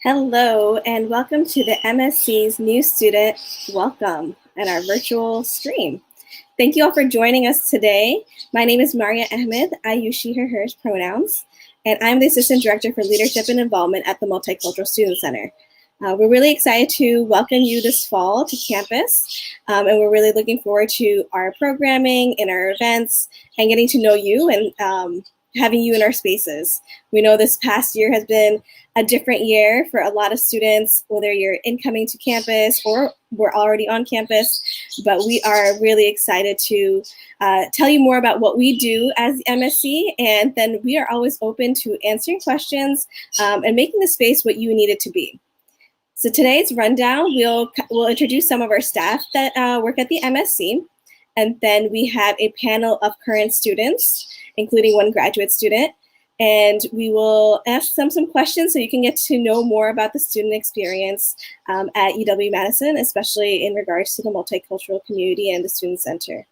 Hello, and welcome to the MSC's New Student Welcome and our virtual stream. Thank you all for joining us today. My name is Maria Ahmed. I use she, her, hers pronouns, and I'm the Assistant Director for Leadership and Involvement at the Multicultural Student Center. We're really excited to welcome you this fall to campus, and we're really looking forward to our programming and our events and getting to know you and having you in our spaces. We know this past year has been a different year for a lot of students, whether you're incoming to campus or we're already on campus, but we are really excited to tell you more about what we do as the MSC, and then we are always open to answering questions and making the space what you need it to be. So today's rundown, we'll introduce some of our staff that work at the MSC, and then we have a panel of current students, including one graduate student, and we will ask them some questions so you can get to know more about the student experience at UW-Madison, especially in regards to the multicultural community and the Student Center.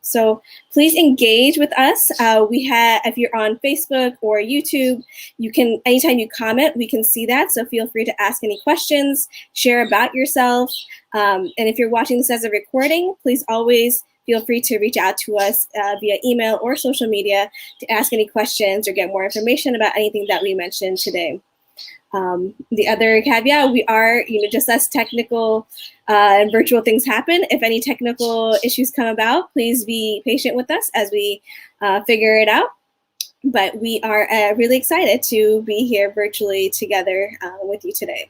So please engage with us. If you're on Facebook or YouTube, you can, anytime you comment, we can see that. So feel free to ask any questions, share about yourself. And if you're watching this as a recording, please always feel free to reach out to us via email or social media to ask any questions or get more information about anything that we mentioned today. The other caveat, we are, just as technical and virtual things happen. If any technical issues come about, please be patient with us as we figure it out. But we are really excited to be here virtually together with you today.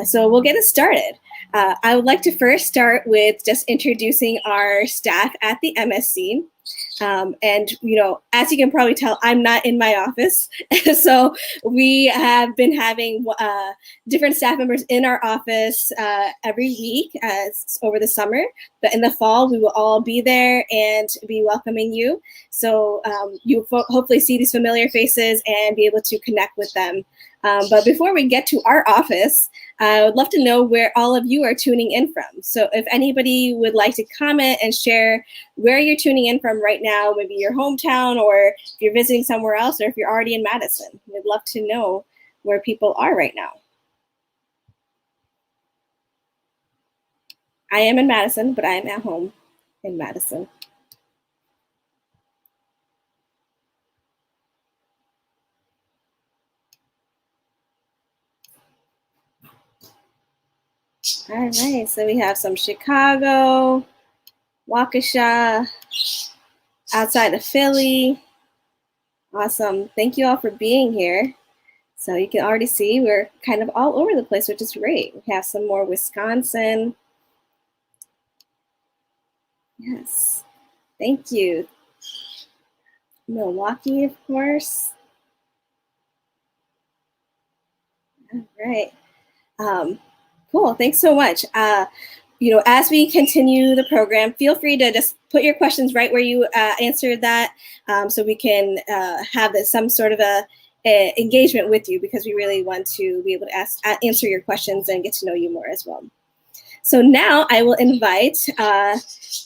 So we'll get it started. I would like to first start with just introducing our staff at the MSC. And, as you can probably tell, I'm not in my office. So we have been having different staff members in our office every week over the summer. But in the fall, we will all be there and be welcoming you. So you hopefully see these familiar faces and be able to connect with them. But before we get to our office, I would love to know where all of you are tuning in from. So if anybody would like to comment and share where you're tuning in from right now, maybe your hometown, or if you're visiting somewhere else, or if you're already in Madison, we'd love to know where people are right now. I am in Madison, but I am at home in Madison. All right, so we have some Chicago, Waukesha, outside of Philly. Awesome. Thank you all for being here. So you can already see we're kind of all over the place, which is great. We have some more Wisconsin. Yes. Thank you. Milwaukee, of course. All right. Cool. Thanks so much. As we continue the program, feel free to just put your questions right where you answered that, so we can have some sort of a engagement with you, because we really want to be able to answer your questions and get to know you more as well. So now I will invite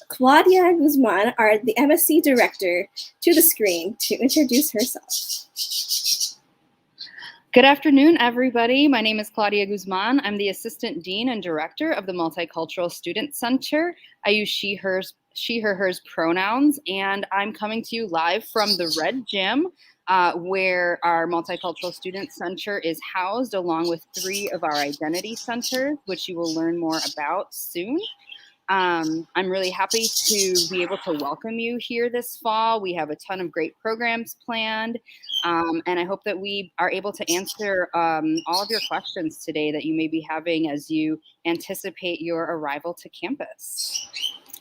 Claudia Guzman, the MSC Director, to the screen to introduce herself. Good afternoon, everybody. My name is Claudia Guzman. I'm the Assistant Dean and Director of the Multicultural Student Center. I use she, her, hers pronouns, and I'm coming to you live from the Red Gym, where our Multicultural Student Center is housed, along with 3 of our identity centers, which you will learn more about soon. I'm really happy to be able to welcome you here this fall. We have a ton of great programs planned, and I hope that we are able to answer all of your questions today that you may be having as you anticipate your arrival to campus.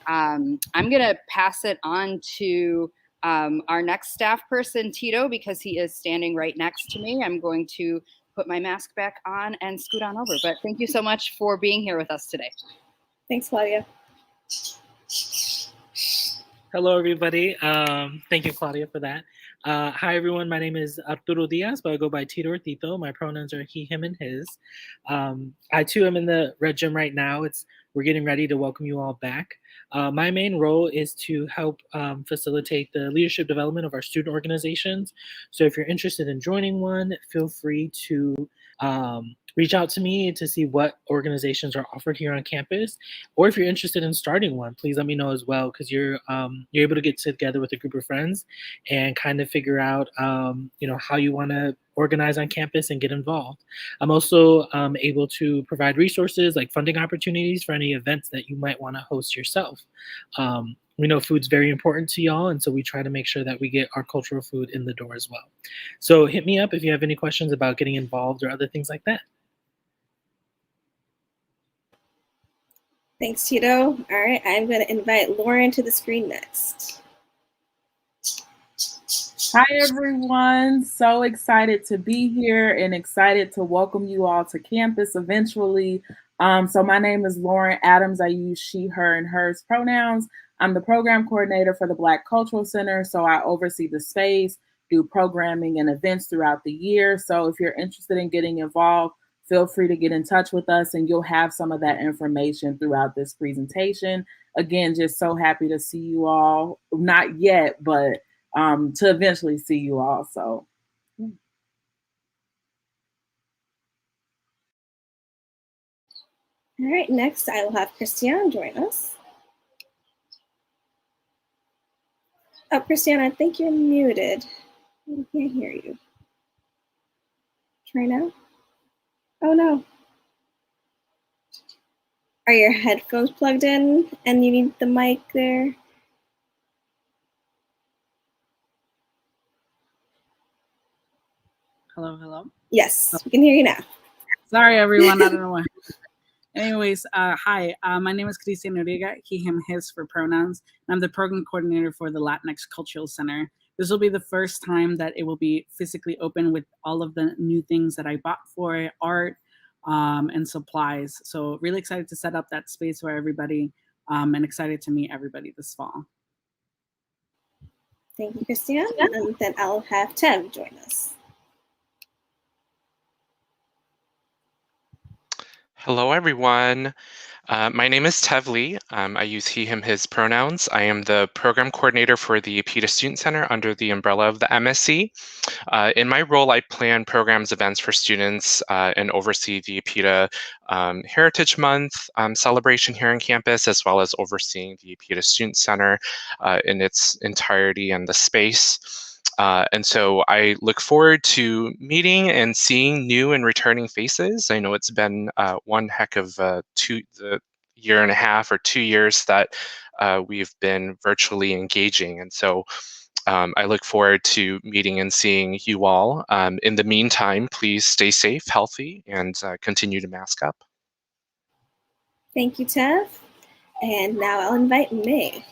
I'm going to pass it on to our next staff person, Tito, because he is standing right next to me. I'm going to put my mask back on and scoot on over. But thank you so much for being here with us today. Thanks, Claudia. Hello, everybody. Thank you, Claudia, for that. Hi, everyone. My name is Arturo Diaz, but I go by Tito or Tito. My pronouns are he, him, and his. I, too, am in the Red Gym right now. We're getting ready to welcome you all back. My main role is to help facilitate the leadership development of our student organizations. So if you're interested in joining one, feel free to reach out to me to see what organizations are offered here on campus, or if you're interested in starting one, please let me know as well, because you're able to get together with a group of friends and kind of figure out how you want to organize on campus and get involved. I'm also able to provide resources like funding opportunities for any events that you might want to host yourself. We know food's very important to y'all, and so we try to make sure that we get our cultural food in the door as well. So hit me up if you have any questions about getting involved or other things like that. Thanks, Tito. All right, I'm going to invite Lauren to the screen next. Hi, everyone. So excited to be here and excited to welcome you all to campus eventually. So my name is Lauren Adams. I use she, her, and hers pronouns. I'm the program coordinator for the Black Cultural Center. So I oversee the space, do programming and events throughout the year. So if you're interested in getting involved, feel free to get in touch with us and you'll have some of that information throughout this presentation. Again, just so happy to see you all. Not yet, but to eventually see you all. So. All right, next I will have Christiane join us. Oh, Christiane, I think you're muted. I can't hear you. Try now. Oh no. Are your headphones plugged in and you need the mic there? Hello, hello. Yes, we can hear you now. Sorry, everyone. I don't know what. Anyways, hi. My name is Cristian Noriega, he, him, his for pronouns. And I'm the program coordinator for the Latinx Cultural Center. This will be the first time that it will be physically open with all of the new things that I bought for it, art and supplies. So really excited to set up that space for everybody and excited to meet everybody this fall. Thank you, Christiane. And then I'll have Tev join us. Hello, everyone. My name is Tev Lee. I use he, him, his pronouns. I am the program coordinator for the APITA Student Center under the umbrella of the MSC. In my role, I plan programs, events for students, and oversee the APITA Heritage Month celebration here on campus, as well as overseeing the APITA Student Center in its entirety and the space. And so I look forward to meeting and seeing new and returning faces. I know it's been one heck of the year and a half or 2 years that we've been virtually engaging. And so I look forward to meeting and seeing you all. In the meantime, please stay safe, healthy, and continue to mask up. Thank you, Tev. And now I'll invite May.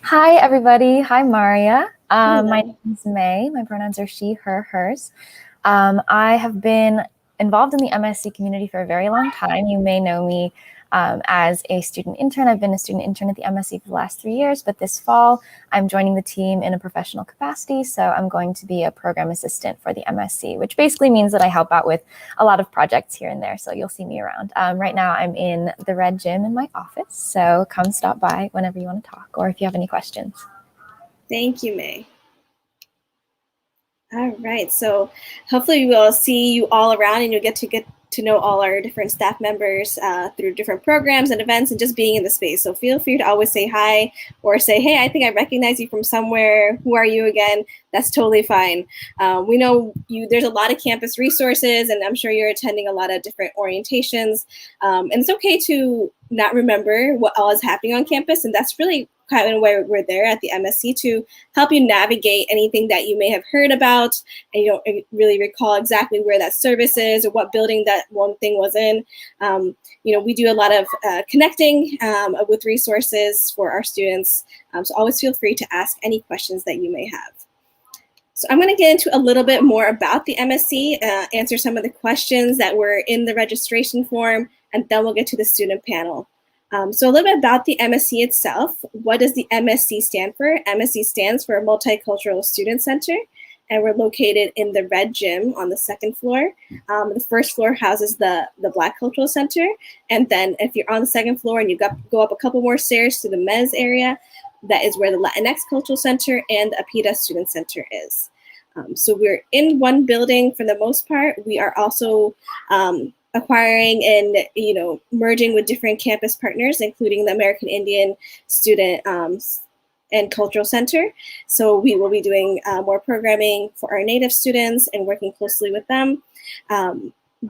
Hi, everybody. Hi, Maria. My name is May. My pronouns are she, her, hers. I have been involved in the MSC community for a very long time. You may know me as a student intern. I've been a student intern at the MSC for the last 3 years, but this fall I'm joining the team in a professional capacity. So I'm going to be a program assistant for the MSC, which basically means that I help out with a lot of projects here and there. So you'll see me around. Right now I'm in the red gym in my office. So come stop by whenever you want to talk or if you have any questions. Thank you, May. All right, so hopefully we'll see you all around and you'll get to know all our different staff members through different programs and events and just being in the space. So feel free to always say hi or say, hey, I think I recognize you from somewhere. Who are you again? That's totally fine. We know there's a lot of campus resources and I'm sure you're attending a lot of different orientations. And it's okay to not remember what all is happening on campus. And that's really kind of why we're there at the MSC, to help you navigate anything that you may have heard about and you don't really recall exactly where that service is or what building that one thing was in. We do a lot of connecting with resources for our students. So always feel free to ask any questions that you may have. So I'm going to get into a little bit more about the MSC, answer some of the questions that were in the registration form, and then we'll get to the student panel. So a little bit about the MSC itself. What does the MSC stand for? MSC stands for Multicultural Student Center, and we're located in the red gym on the second floor. The first floor houses the Black Cultural Center, and then if you're on the second floor and you go up a couple more stairs to the MES area, that is where the Latinx Cultural Center and the APITA Student Center is. So we're in one building for the most part. We are also acquiring and merging with different campus partners, including the American Indian Student and Cultural Center. So we will be doing more programming for our Native students and working closely with them.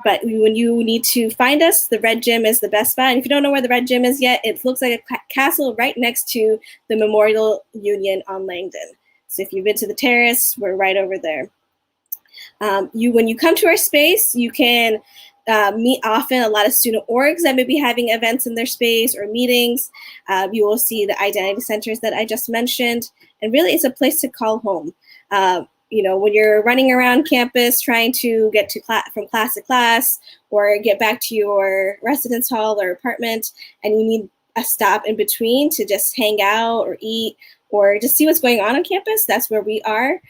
But when you need to find us, the Red Gym is the best spot. And if you don't know where the Red Gym is yet, it looks like a castle right next to the Memorial Union on Langdon. So if you've been to the terrace, we're right over there. When you come to our space, you can meet often a lot of student orgs that may be having events in their space or meetings. You will see the identity centers that I just mentioned. And really, it's a place to call home. When you're running around campus trying to get to from class to class or get back to your residence hall or apartment, and you need a stop in between to just hang out or eat or just see what's going on campus, that's where we are,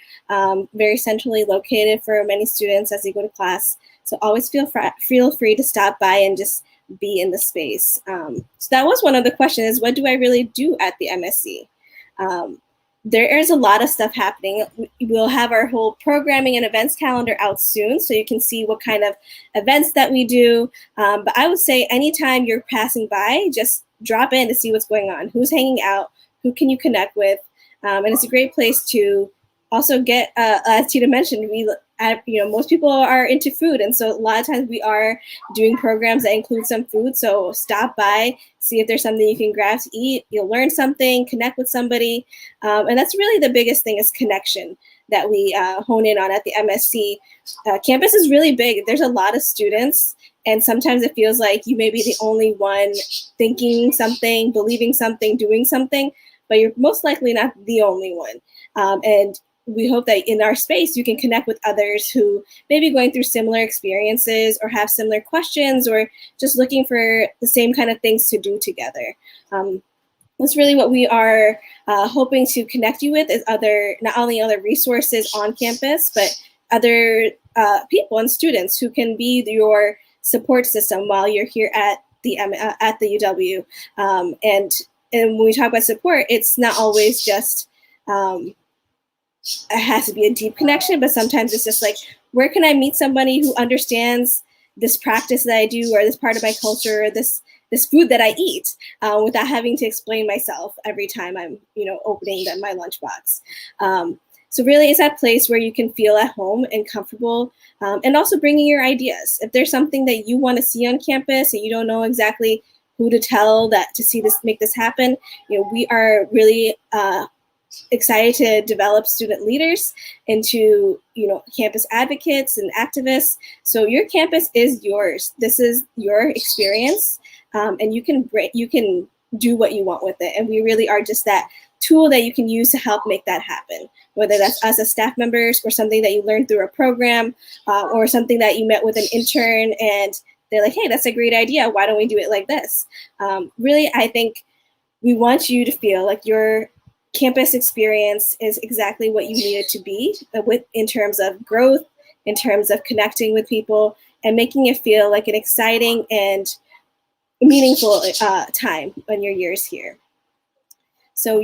very centrally located for many students as they go to class. So always feel free to stop by and just be in the space. So that was one of the questions, what do I really do at the MSC? There is a lot of stuff happening. We'll have our whole programming and events calendar out soon, so you can see what kind of events that we do. But I would say anytime you're passing by, just drop in to see what's going on, who's hanging out, who can you connect with. And it's a great place to also get, as Tina mentioned, most people are into food. And so a lot of times we are doing programs that include some food. So stop by, see if there's something you can grab to eat. You'll learn something, connect with somebody. And that's really the biggest thing is connection that we hone in on at the MSC. Campus is really big. There's a lot of students. And sometimes it feels like you may be the only one thinking something, believing something, doing something, but you're most likely not the only one. And we hope that in our space, you can connect with others who may be going through similar experiences or have similar questions or just looking for the same kind of things to do together. That's really what we are hoping to connect you with is not only other resources on campus, but other people and students who can be your support system while you're here at the UW. And when we talk about support, it's not always just, it has to be a deep connection, but sometimes it's just like, where can I meet somebody who understands this practice that I do or this part of my culture or this food that I eat without having to explain myself every time I'm opening my lunchbox. So really it's that place where you can feel at home and comfortable and also bringing your ideas. If there's something that you want to see on campus and you don't know exactly who to tell make this happen, we are really excited to develop student leaders into campus advocates and activists. So your campus is yours. This is your experience, and you can do what you want with it. And we really are just that tool that you can use to help make that happen. Whether that's us as staff members or something that you learned through a program or something that you met with an intern and they're like, hey, that's a great idea. Why don't we do it like this? Really, I think we want you to feel like your campus experience is exactly what you need it to be in terms of growth, in terms of connecting with people and making it feel like an exciting and meaningful time on your years here. So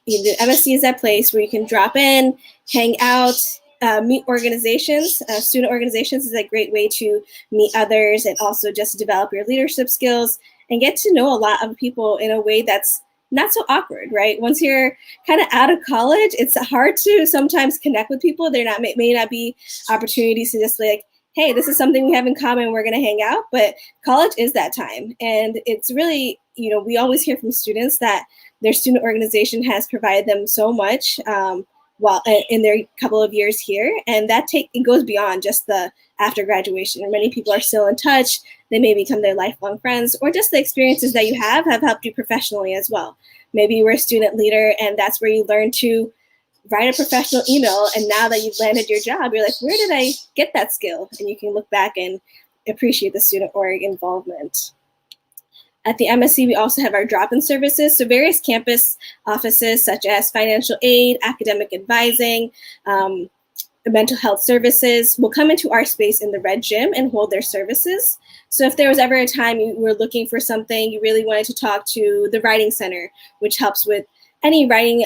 the MSC is that place where you can drop in, hang out, meet organizations. Student organizations is a great way to meet others and also just develop your leadership skills and get to know a lot of people in a way that's not so awkward, right? Once you're kind of out of college, it's hard to sometimes connect with people. There may not be opportunities to just like, hey, this is something we have in common, we're gonna hang out, but college is that time. And it's really, we always hear from students that their student organization has provided them so much while in their couple of years here. And it goes beyond just the after graduation. Many people are still in touch. They may become their lifelong friends, or just the experiences that you have helped you professionally as well. Maybe you were a student leader and that's where you learn to write a professional email. And now that you've landed your job, you're like, where did I get that skill? And you can look back and appreciate the student org involvement. At the MSC, we also have our drop-in services. So various campus offices such as financial aid, academic advising, mental health services will come into our space in the Red Gym and hold their services. So if there was ever a time you were looking for something, you really wanted to talk to the Writing Center, which helps with any writing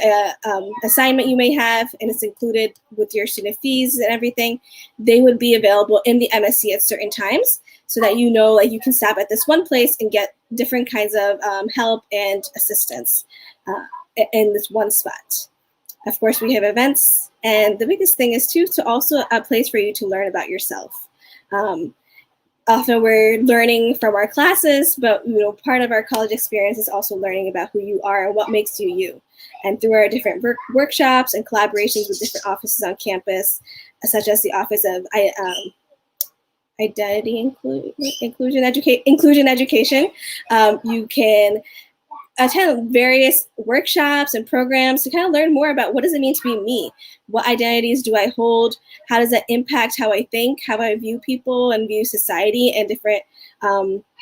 assignment you may have, and it's included with your student fees and everything, they would be available in the MSC at certain times, so that you know, like, you can stop at this one place and get different kinds of help and assistance in this one spot. Of course, we have events, and the biggest thing is too, to also a place for you to learn about yourself. Often we're learning from our classes, but part of our college experience is also learning about who you are and what makes you you. And through our different workshops and collaborations with different offices on campus, such as the Office of Identity Inclusion Education, you can attend various workshops and programs to kind of learn more about what does it mean to be me? What identities do I hold? How does that impact how I think, how I view people and view society and different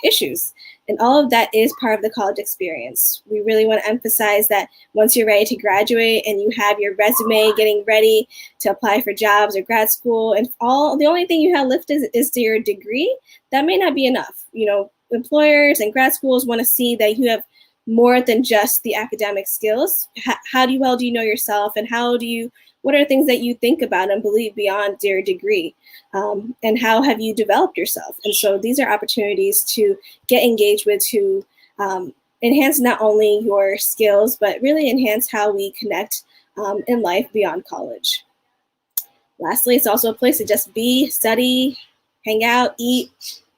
issues? And all of that is part of the college experience. We really want to emphasize that once you're ready to graduate and you have your resume getting ready to apply for jobs or grad school, and the only thing you have left is your degree, that may not be enough. Employers and grad schools want to see that you have more than just the academic skills. How well do you know yourself, and what are things that you think about and believe beyond your degree, and how have you developed yourself? And so these are opportunities to get engaged with, to enhance not only your skills, but really enhance how we connect in life beyond college. Lastly, it's also a place to just be, study, hang out, eat,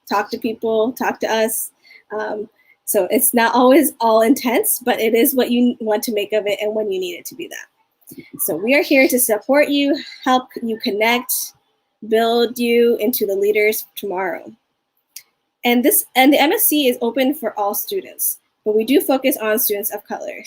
talk to people, talk to us. So it's not always all intense, but it is what you want to make of it and when you need it to be that. So we are here to support you, help you connect, build you into the leaders tomorrow. And the MSC is open for all students, but we do focus on students of color.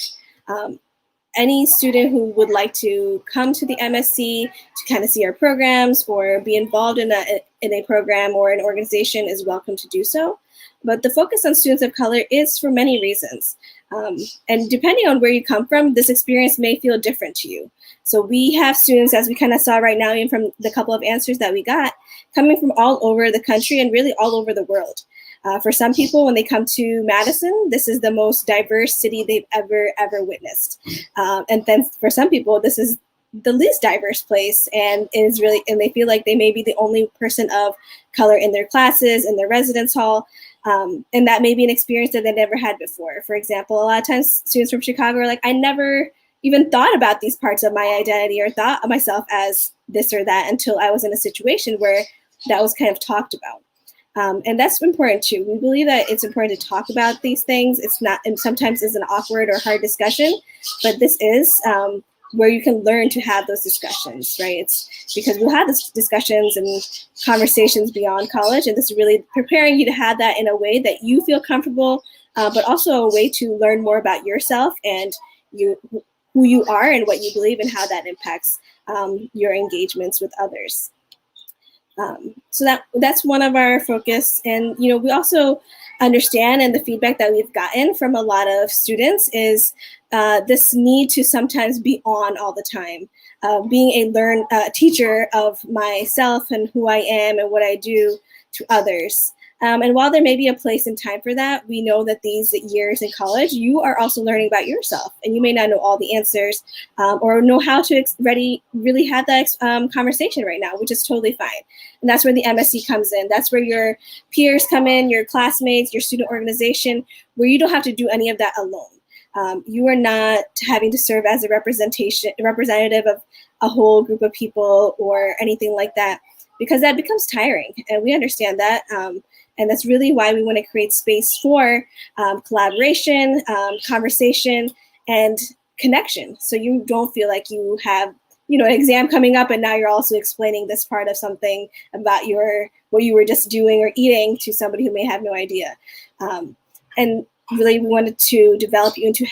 Any student who would like to come to the MSC to kind of see our programs or be involved in a program or an organization is welcome to do so. But the focus on students of color is for many reasons. And depending on where you come from, this experience may feel different to you. So we have students, as we kind of saw right now, even from the couple of answers that we got, coming from all over the country and really all over the world. For some people, when they come to Madison, this is the most diverse city they've ever witnessed. And then for some people, this is the least diverse place, and they feel like they may be the only person of color in their classes, in their residence hall. And that may be an experience that they never had before. For example, a lot of times students from Chicago are like, I never even thought about these parts of my identity or thought of myself as this or that until I was in a situation where that was kind of talked about. And that's important too. We believe that it's important to talk about these things. It's not, and sometimes it's an awkward or hard discussion, but this is where you can learn to have those discussions, right? It's because we'll have these discussions and conversations beyond college, and this is really preparing you to have that in a way that you feel comfortable, but also a way to learn more about yourself and who you are and what you believe and how that impacts your engagements with others. So that's one of our focus. And, we also understand, and the feedback that we've gotten from a lot of students is this need to sometimes be on all the time. Being a teacher of myself and who I am and what I do to others. And while there may be a place and time for that, we know that these years in college, you are also learning about yourself, and you may not know all the answers or know how to really have that conversation right now, which is totally fine. And that's where the MSC comes in. That's where your peers come in, your classmates, your student organization, where you don't have to do any of that alone. You are not having to serve as a representative of a whole group of people or anything like that, because that becomes tiring, and we understand that. And that's really why we want to create space for collaboration, conversation, and connection. So you don't feel like you have, an exam coming up and now you're also explaining this part of something about what you were just doing or eating to somebody who may have no idea. And really, we wanted to develop you into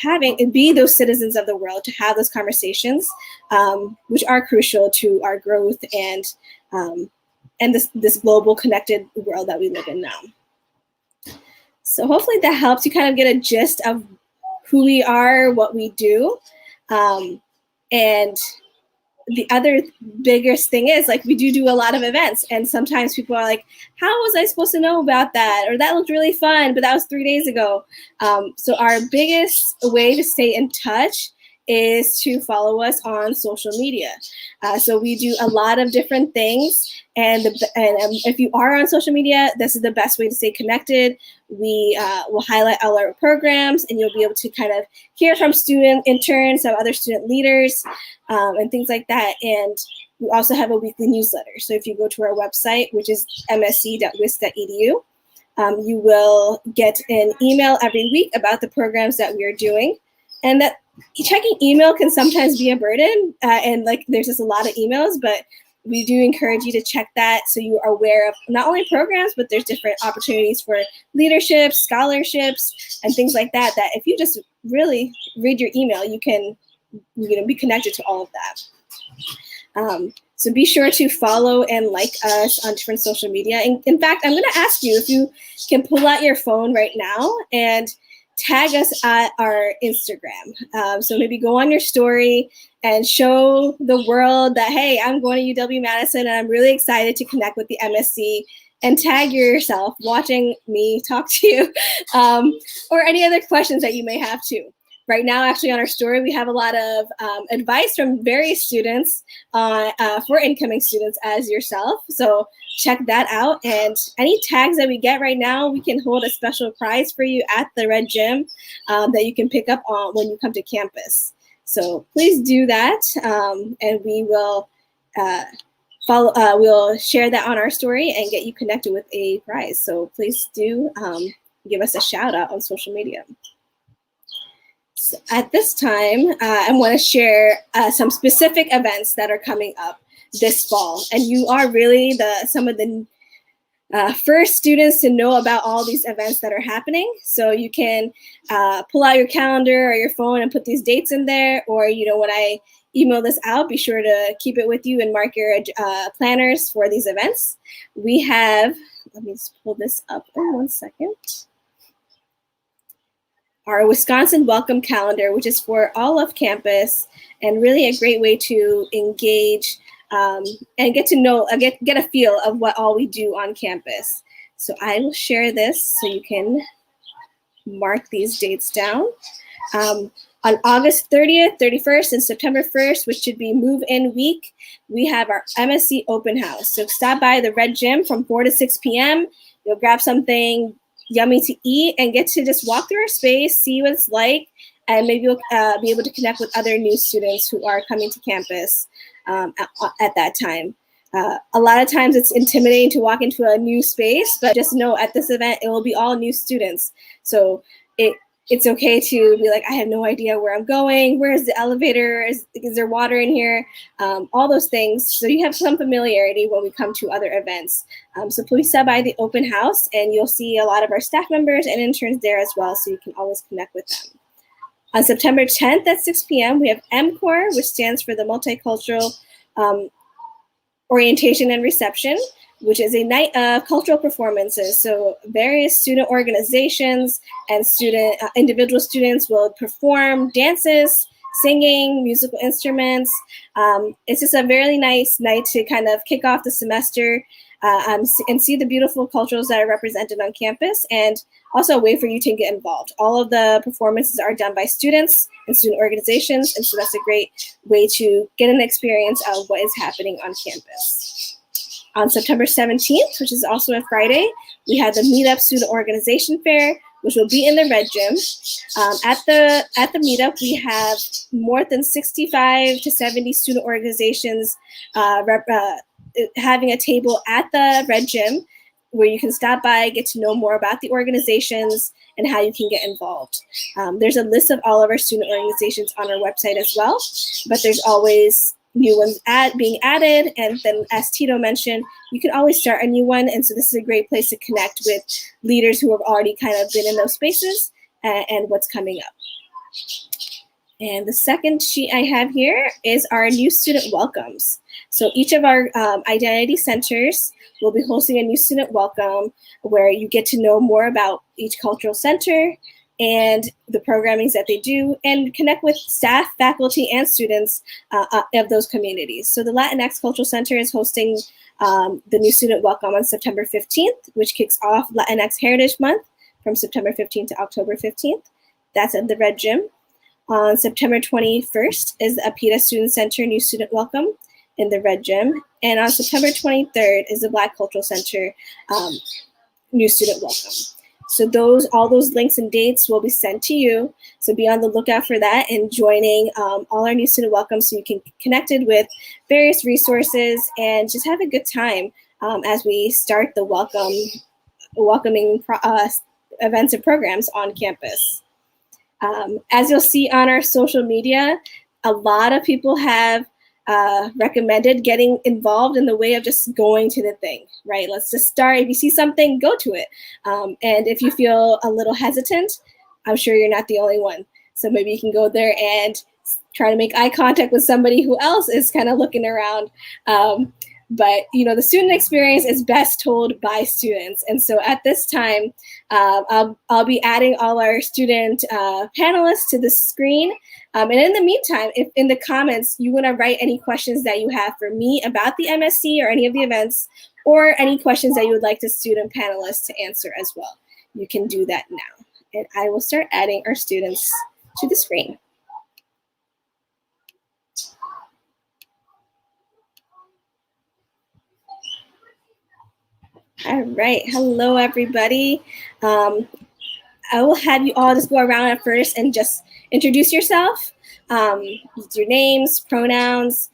be those citizens of the world, to have those conversations, which are crucial to our growth and this global connected world that we live in now. So hopefully that helps you kind of get a gist of who we are, what we do. And the other biggest thing is, like, we do a lot of events, and sometimes people are like, how was I supposed to know about that? Or that looked really fun, but that was 3 days ago. So our biggest way to stay in touch is to follow us on social media. So we do a lot of different things, and if you are on social media, this is the best way to stay connected. We will highlight all our programs, and you'll be able to kind of hear from student interns, some other student leaders, and things like that. And we also have a weekly newsletter. So if you go to our website, which is msc.wisc.edu, you will get an email every week about the programs that we are doing. And that checking email can sometimes be a burden, and like there's just a lot of emails, but we do encourage you to check that so you are aware of not only programs, but there's different opportunities for leadership, scholarships, and things like that, that if you just really read your email, you can be connected to all of that. So be sure to follow and like us on different social media. And in fact, I'm going to ask you if you can pull out your phone right now and tag us at our Instagram. So maybe go on your story and show the world that, hey, I'm going to UW-Madison and I'm really excited to connect with the MSC, and tag yourself watching me talk to you, or any other questions that you may have too. Right now, actually, on our story, we have a lot of advice from various students for incoming students as yourself. So check that out. And any tags that we get right now, we can hold a special prize for you at the Red Gym that you can pick up on when you come to campus. So please do that, and we will we'll share that on our story and get you connected with a prize. So please do give us a shout out on social media. So at this time, I want to share some specific events that are coming up this fall. And you are really some of the first students to know about all these events that are happening. So you can pull out your calendar or your phone and put these dates in there. Or, when I email this out, be sure to keep it with you and mark your planners for these events. We have, let me just pull this up in 1 second. Our Wisconsin Welcome Calendar, which is for all of campus and really a great way to engage and get to know, get a feel of what all we do on campus. So I will share this so you can mark these dates down. On August 30th, 31st, and September 1st, which should be move-in week, we have our MSC open house. So stop by the Red Gym from 4 to 6 p.m. You'll grab something yummy to eat and get to just walk through our space, see what it's like, and maybe you'll be able to connect with other new students who are coming to campus at that time. A lot of times it's intimidating to walk into a new space, but just know at this event, it will be all new students. So it's okay to be like, I have no idea where I'm going. Where's the elevator? Is there water in here? All those things. So you have some familiarity when we come to other events. So please stop by the open house and you'll see a lot of our staff members and interns there as well. So you can always connect with them. On September 10th at 6 p.m., we have MCOR, which stands for the Multicultural Orientation and Reception, which is a night of cultural performances. So various student organizations and individual students will perform dances, singing, musical instruments. It's just a very nice night to kind of kick off the semester and see the beautiful cultures that are represented on campus, and also a way for you to get involved. All of the performances are done by students and student organizations, and so that's a great way to get an experience of what is happening on campus. On September 17th, which is also a Friday, we have the Meetup Student Organization Fair, which will be in the Red Gym. At the meetup, we have more than 65 to 70 student organizations having a table at the Red Gym where you can stop by, get to know more about the organizations and how you can get involved. There's a list of all of our student organizations on our website as well, but there's always new ones being added. And then, as Tito mentioned, you can always start a new one. And so this is a great place to connect with leaders who have already kind of been in those spaces and what's coming up. And the second sheet I have here is our new student welcomes. So each of our identity centers will be hosting a new student welcome where you get to know more about each cultural center and the programmings that they do, and connect with staff, faculty, and students of those communities. So the Latinx Cultural Center is hosting the new student welcome on September 15th, which kicks off Latinx Heritage Month from September 15th to October 15th. That's at the Red Gym. On September 21st is the APITA Student Center New Student Welcome in the Red Gym. And on September 23rd is the Black Cultural Center New Student Welcome. So all those links and dates will be sent to you. So be on the lookout for that and joining all our New Student Welcome so you can get connected with various resources and just have a good time as we start the welcoming events and programs on campus. As you'll see on our social media, a lot of people have recommended getting involved in the way of just going to the thing, right? Let's just start. If you see something, go to it. And if you feel a little hesitant, I'm sure you're not the only one. So maybe you can go there and try to make eye contact with somebody who else is kind of looking around. But the student experience is best told by students. And so at this time, I'll be adding all our student panelists to the screen. And in the meantime, if in the comments you want to write any questions that you have for me about the MSC or any of the events, or any questions that you would like the student panelists to answer as well, you can do that now. And I will start adding our students to the screen. All right, hello everybody. I will have you all just go around at first and just introduce yourself, your names, pronouns,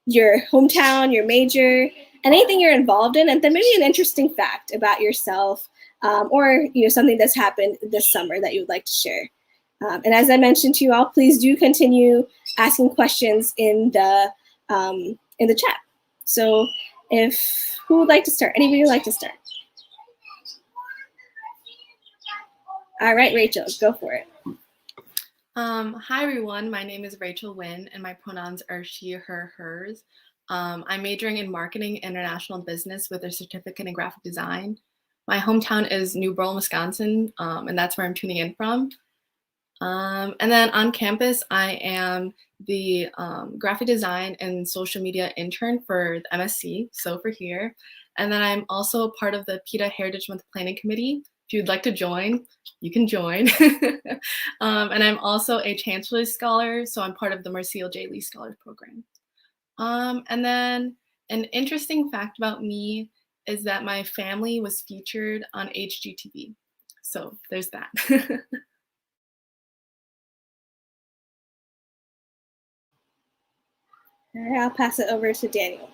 your hometown, your major, anything you're involved in, and then maybe an interesting fact about yourself, or something that's happened this summer that you would like to share. And as I mentioned to you all, please do continue asking questions in the chat. So who would like to start? Anybody would like to start? All right, Rachel, go for it. Hi, everyone. My name is Rachel Nguyen, and my pronouns are she, her, hers. I'm majoring in marketing and international business with a certificate in graphic design. My hometown is New Berlin, Wisconsin, and that's where I'm tuning in from. And then on campus, I am the graphic design and social media intern for the MSC, so for here. And then I'm also a part of the PETA Heritage Month Planning Committee. If you'd like to join, you can join. And I'm also a Chancellor's Scholar, so I'm part of the Marcel J. Lee Scholars Program. And then an interesting fact about me is that my family was featured on HGTV. So there's that. All right, I'll pass it over to Daniel.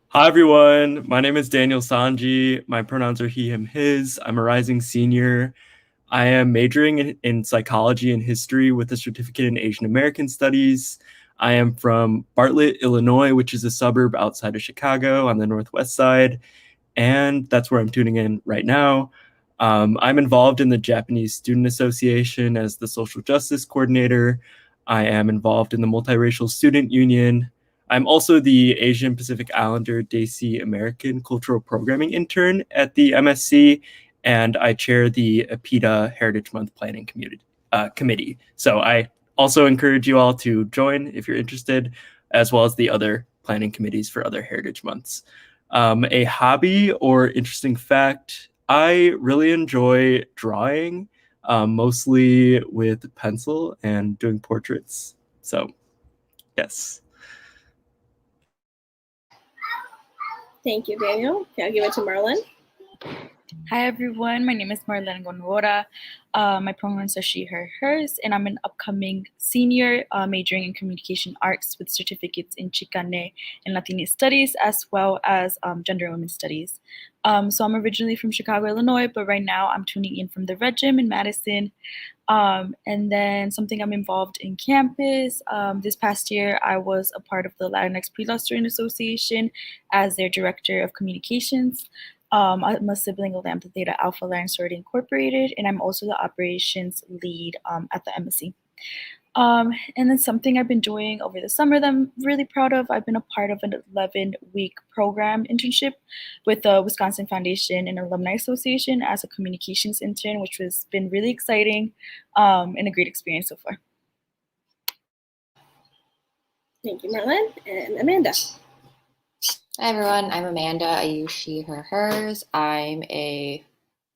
Hi, everyone. My name is Daniel Sanji. My pronouns are he, him, his. I'm a rising senior. I am majoring in psychology and history with a certificate in Asian American studies. I am from Bartlett, Illinois, which is a suburb outside of Chicago on the northwest side. And that's where I'm tuning in right now. I'm involved in the Japanese Student Association as the social justice coordinator. I am involved in the Multiracial Student Union. I'm also the Asian Pacific Islander Desi American Cultural Programming intern at the MSC, and I chair the APITA Heritage Month Planning Committee. So I also encourage you all to join if you're interested, as well as the other planning committees for other Heritage Months. A hobby or interesting fact, I really enjoy drawing, mostly with pencil and doing portraits. So, yes. Thank you, Daniel. Okay, I'll give it to Marlon. Hi, everyone. My name is Marlene Gonvora. My pronouns are she, her, hers, and I'm an upcoming senior majoring in communication arts with certificates in Chicane and Latinx studies, as well as gender and women's studies. So I'm originally from Chicago, Illinois, but right now I'm tuning in from the Red Gym in Madison. And then something I'm involved in campus. This past year, I was a part of the Latinx Pre-Law Student Association as their director of communications. I'm a sibling of Lambda Theta Alpha Latin Sorority Incorporated, and I'm also the operations lead at the MSC. And then something I've been doing over the summer that I'm really proud of, I've been a part of an 11-week program internship with the Wisconsin Foundation and Alumni Association as a communications intern, which has been really exciting and a great experience so far. Thank you, Marlon. And Amanda. Hi, everyone. I'm Amanda. I use she, her, hers. I'm a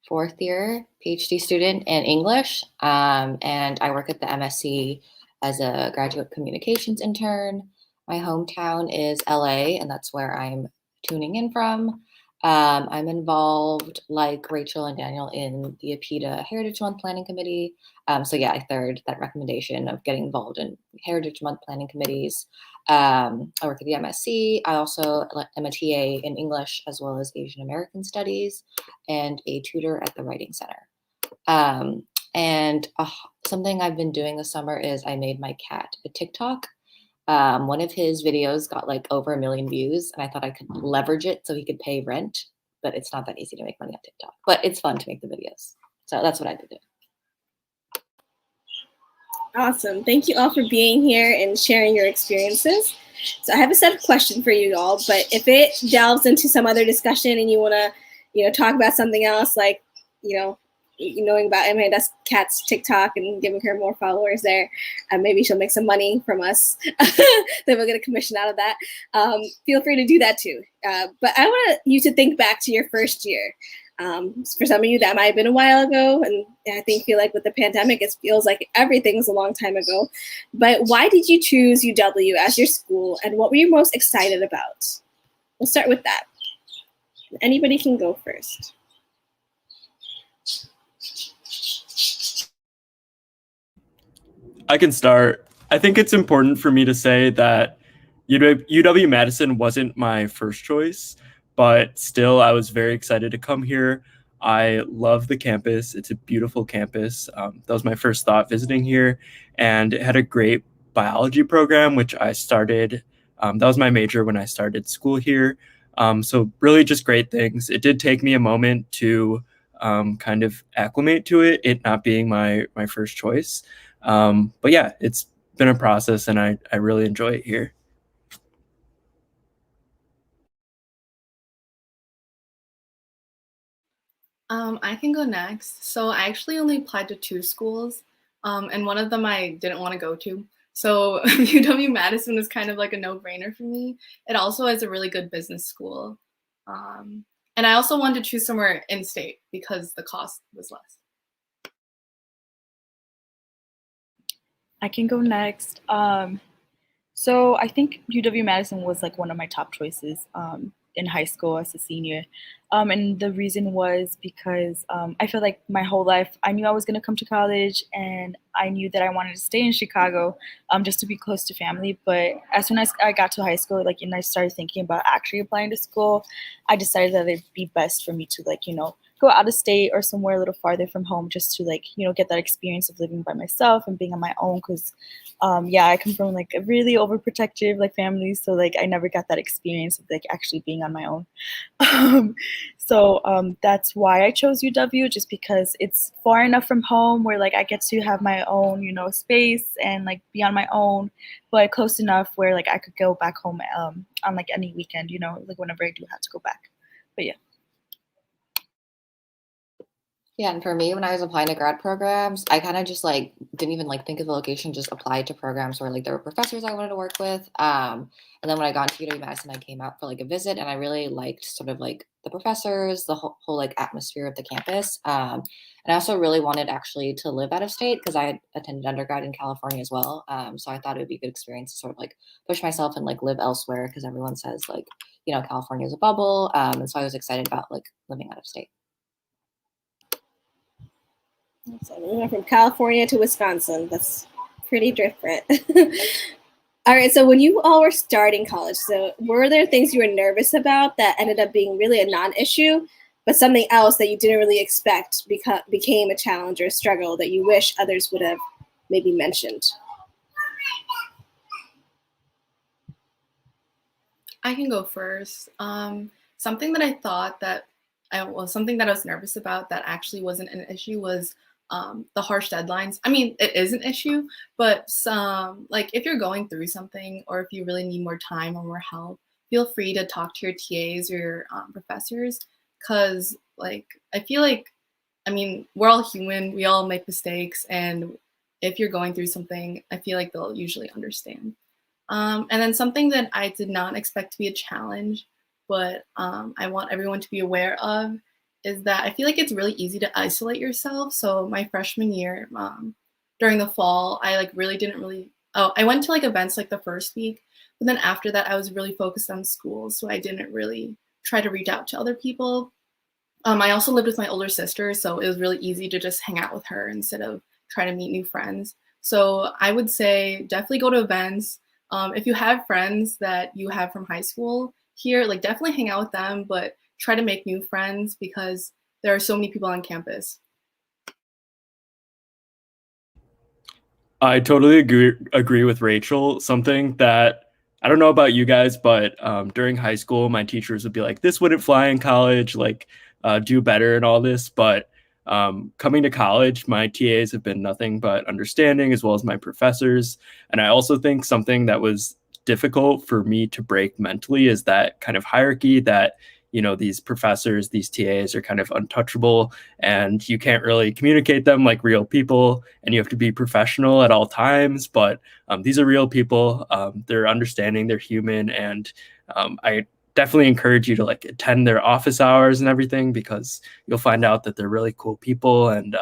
fourth year PhD student in English, and I work at the MSC as a graduate communications intern. My hometown is LA, and that's where I'm tuning in from. I'm involved, like Rachel and Daniel, in the APITA Heritage Month Planning Committee. So yeah, I third that recommendation of getting involved in Heritage Month planning committees. I work at the MSC. I also am a TA in English as well as Asian American Studies and a tutor at the Writing Center. And something I've been doing this summer is I made my cat a TikTok. One of his videos got like over 1 million views, and I thought I could leverage it so he could pay rent, but it's not that easy to make money on TikTok, but it's fun to make the videos. So that's what I've been doing. Awesome. Thank you all for being here and sharing your experiences. So I have a set of questions for you all, but if it delves into some other discussion and you want to, talk about something else, like, knowing about Amanda's cat's TikTok and giving her more followers there, maybe she'll make some money from us. Then we'll get a commission out of that. Feel free to do that too. But I want you to think back to your first year. For some of you, that might have been a while ago, and I feel like with the pandemic, it feels like everything was a long time ago. But why did you choose UW as your school, and what were you most excited about? We'll start with that. Anybody can go first. I can start. I think it's important for me to say that UW-Madison wasn't my first choice, but still I was very excited to come here. I love the campus. It's a beautiful campus. That was my first thought visiting here, and it had a great biology program, which I started. That was my major when I started school here. So really just great things. It did take me a moment to kind of acclimate to it not being my first choice. But yeah, it's been a process, and I really enjoy it here. I can go next. So I actually only applied to 2 schools, and one of them I didn't want to go to. So UW-Madison was kind of like a no-brainer for me. It also is a really good business school. And I also wanted to choose somewhere in-state because the cost was less. I can go next. So I think UW-Madison was like one of my top choices in high school as a senior. And the reason was because I feel like my whole life I knew I was going to come to college, and I knew that I wanted to stay in Chicago just to be close to family. But as soon as I got to high school, and I started thinking about actually applying to school, I decided that it'd be best for me to go out of state or somewhere a little farther from home, just to get that experience of living by myself and being on my own. Because I come from a really overprotective family, so I never got that experience of actually being on my own. So that's why I chose UW, just because it's far enough from home where I get to have my own space and be on my own, but close enough where I could go back home on any weekend, whenever I do have to go back. But yeah. Yeah, and for me, when I was applying to grad programs, I kind of just didn't even think of the location, just applied to programs where there were professors I wanted to work with. And then when I got into UW-Madison, I came out for a visit, and I really liked sort of the professors, the whole atmosphere of the campus. And I also really wanted actually to live out of state because I had attended undergrad in California as well. So I thought it would be a good experience to sort of push myself and live elsewhere, because everyone says California is a bubble. And so I was excited about living out of state. So we went from California to Wisconsin. That's pretty different. All right, so when you all were starting college, so were there things you were nervous about that ended up being really a non-issue, but something else that you didn't really expect became a challenge or a struggle that you wish others would have maybe mentioned? I can go first. Something that I thought that something that I was nervous about that actually wasn't an issue was the harsh deadlines. I mean, it is an issue, but if you're going through something, or if you really need more time or more help, feel free to talk to your TAs or your professors, because I feel we're all human, we all make mistakes, and if you're going through something, I feel like they'll usually understand. And then something that I did not expect to be a challenge, but I want everyone to be aware of, is that I feel like it's really easy to isolate yourself. So my freshman year, during the fall, I like really didn't really. Oh, I went to like events like the first week, but then after that, I was really focused on school, so I didn't really try to reach out to other people. I also lived with my older sister, so it was really easy to just hang out with her instead of trying to meet new friends. So I would say definitely go to events. If you have friends that you have from high school here, like definitely hang out with them, but try to make new friends because there are so many people on campus. I totally agree with Rachel. Something that I don't know about you guys, but during high school, my teachers would be like, "This wouldn't fly in college. Like, do better and all this." But coming to college, my TAs have been nothing but understanding, as well as my professors. And I also think something that was difficult for me to break mentally is that kind of hierarchy that these professors, these TAs are kind of untouchable, and you can't really communicate them like real people, and you have to be professional at all times. But these are real people. They're understanding, they're human, and I definitely encourage you to like attend their office hours and everything, because you'll find out that they're really cool people and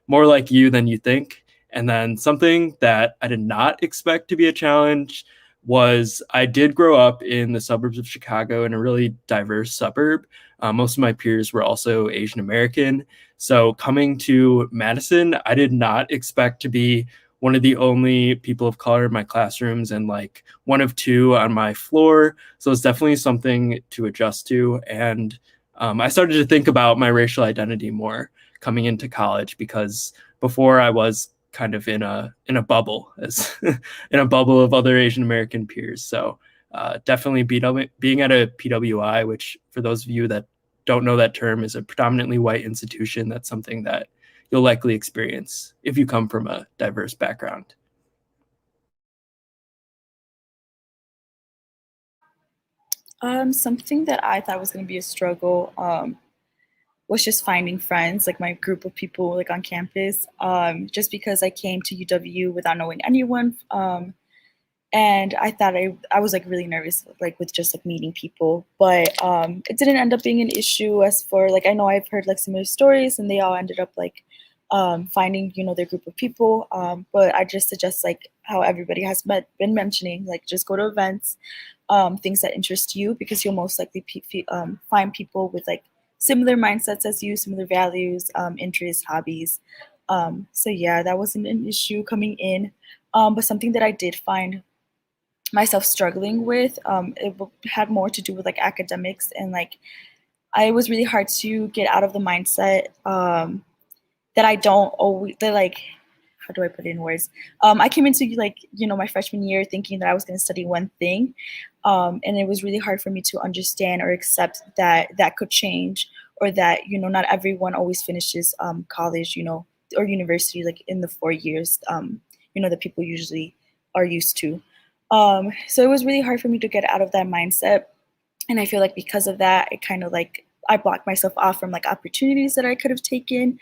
more like you than you think. And then something that I did not expect to be a challenge was I did grow up in the suburbs of Chicago, in a really diverse suburb. Most of my peers were also Asian American. So coming to Madison, I did not expect to be one of the only people of color in my classrooms and like one of two on my floor. So it's definitely something to adjust to. And I started to think about my racial identity more coming into college, because before I was kind of in a bubble, as in a bubble of other Asian American peers. So definitely being at a PWI, which for those of you that don't know that term, is a predominantly white institution. That's something that you'll likely experience if you come from a diverse background. Something that I thought was going to be a struggle was just finding friends, like my group of people like on campus, just because I came to UW without knowing anyone. And I thought I was like really nervous, like with just like meeting people, but it didn't end up being an issue. As for like, I know I've heard like similar stories and they all ended up like finding, their group of people. But I just suggest like how everybody has been mentioning, like just go to events, things that interest you, because you'll most likely find people with like similar mindsets as you, similar values, interests, hobbies. So yeah, that wasn't an issue coming in. But something that I did find myself struggling with, had more to do with like academics, and like I was really hard to get out of the mindset that I don't always, that like, how do I put it in words? I came into like, my freshman year thinking that I was going to study one thing. And it was really hard for me to understand or accept that that could change, or that, not everyone always finishes college, or university like in the 4 years, that people usually are used to. So it was really hard for me to get out of that mindset. And I feel like because of that, it kind of like I blocked myself off from like opportunities that I could have taken.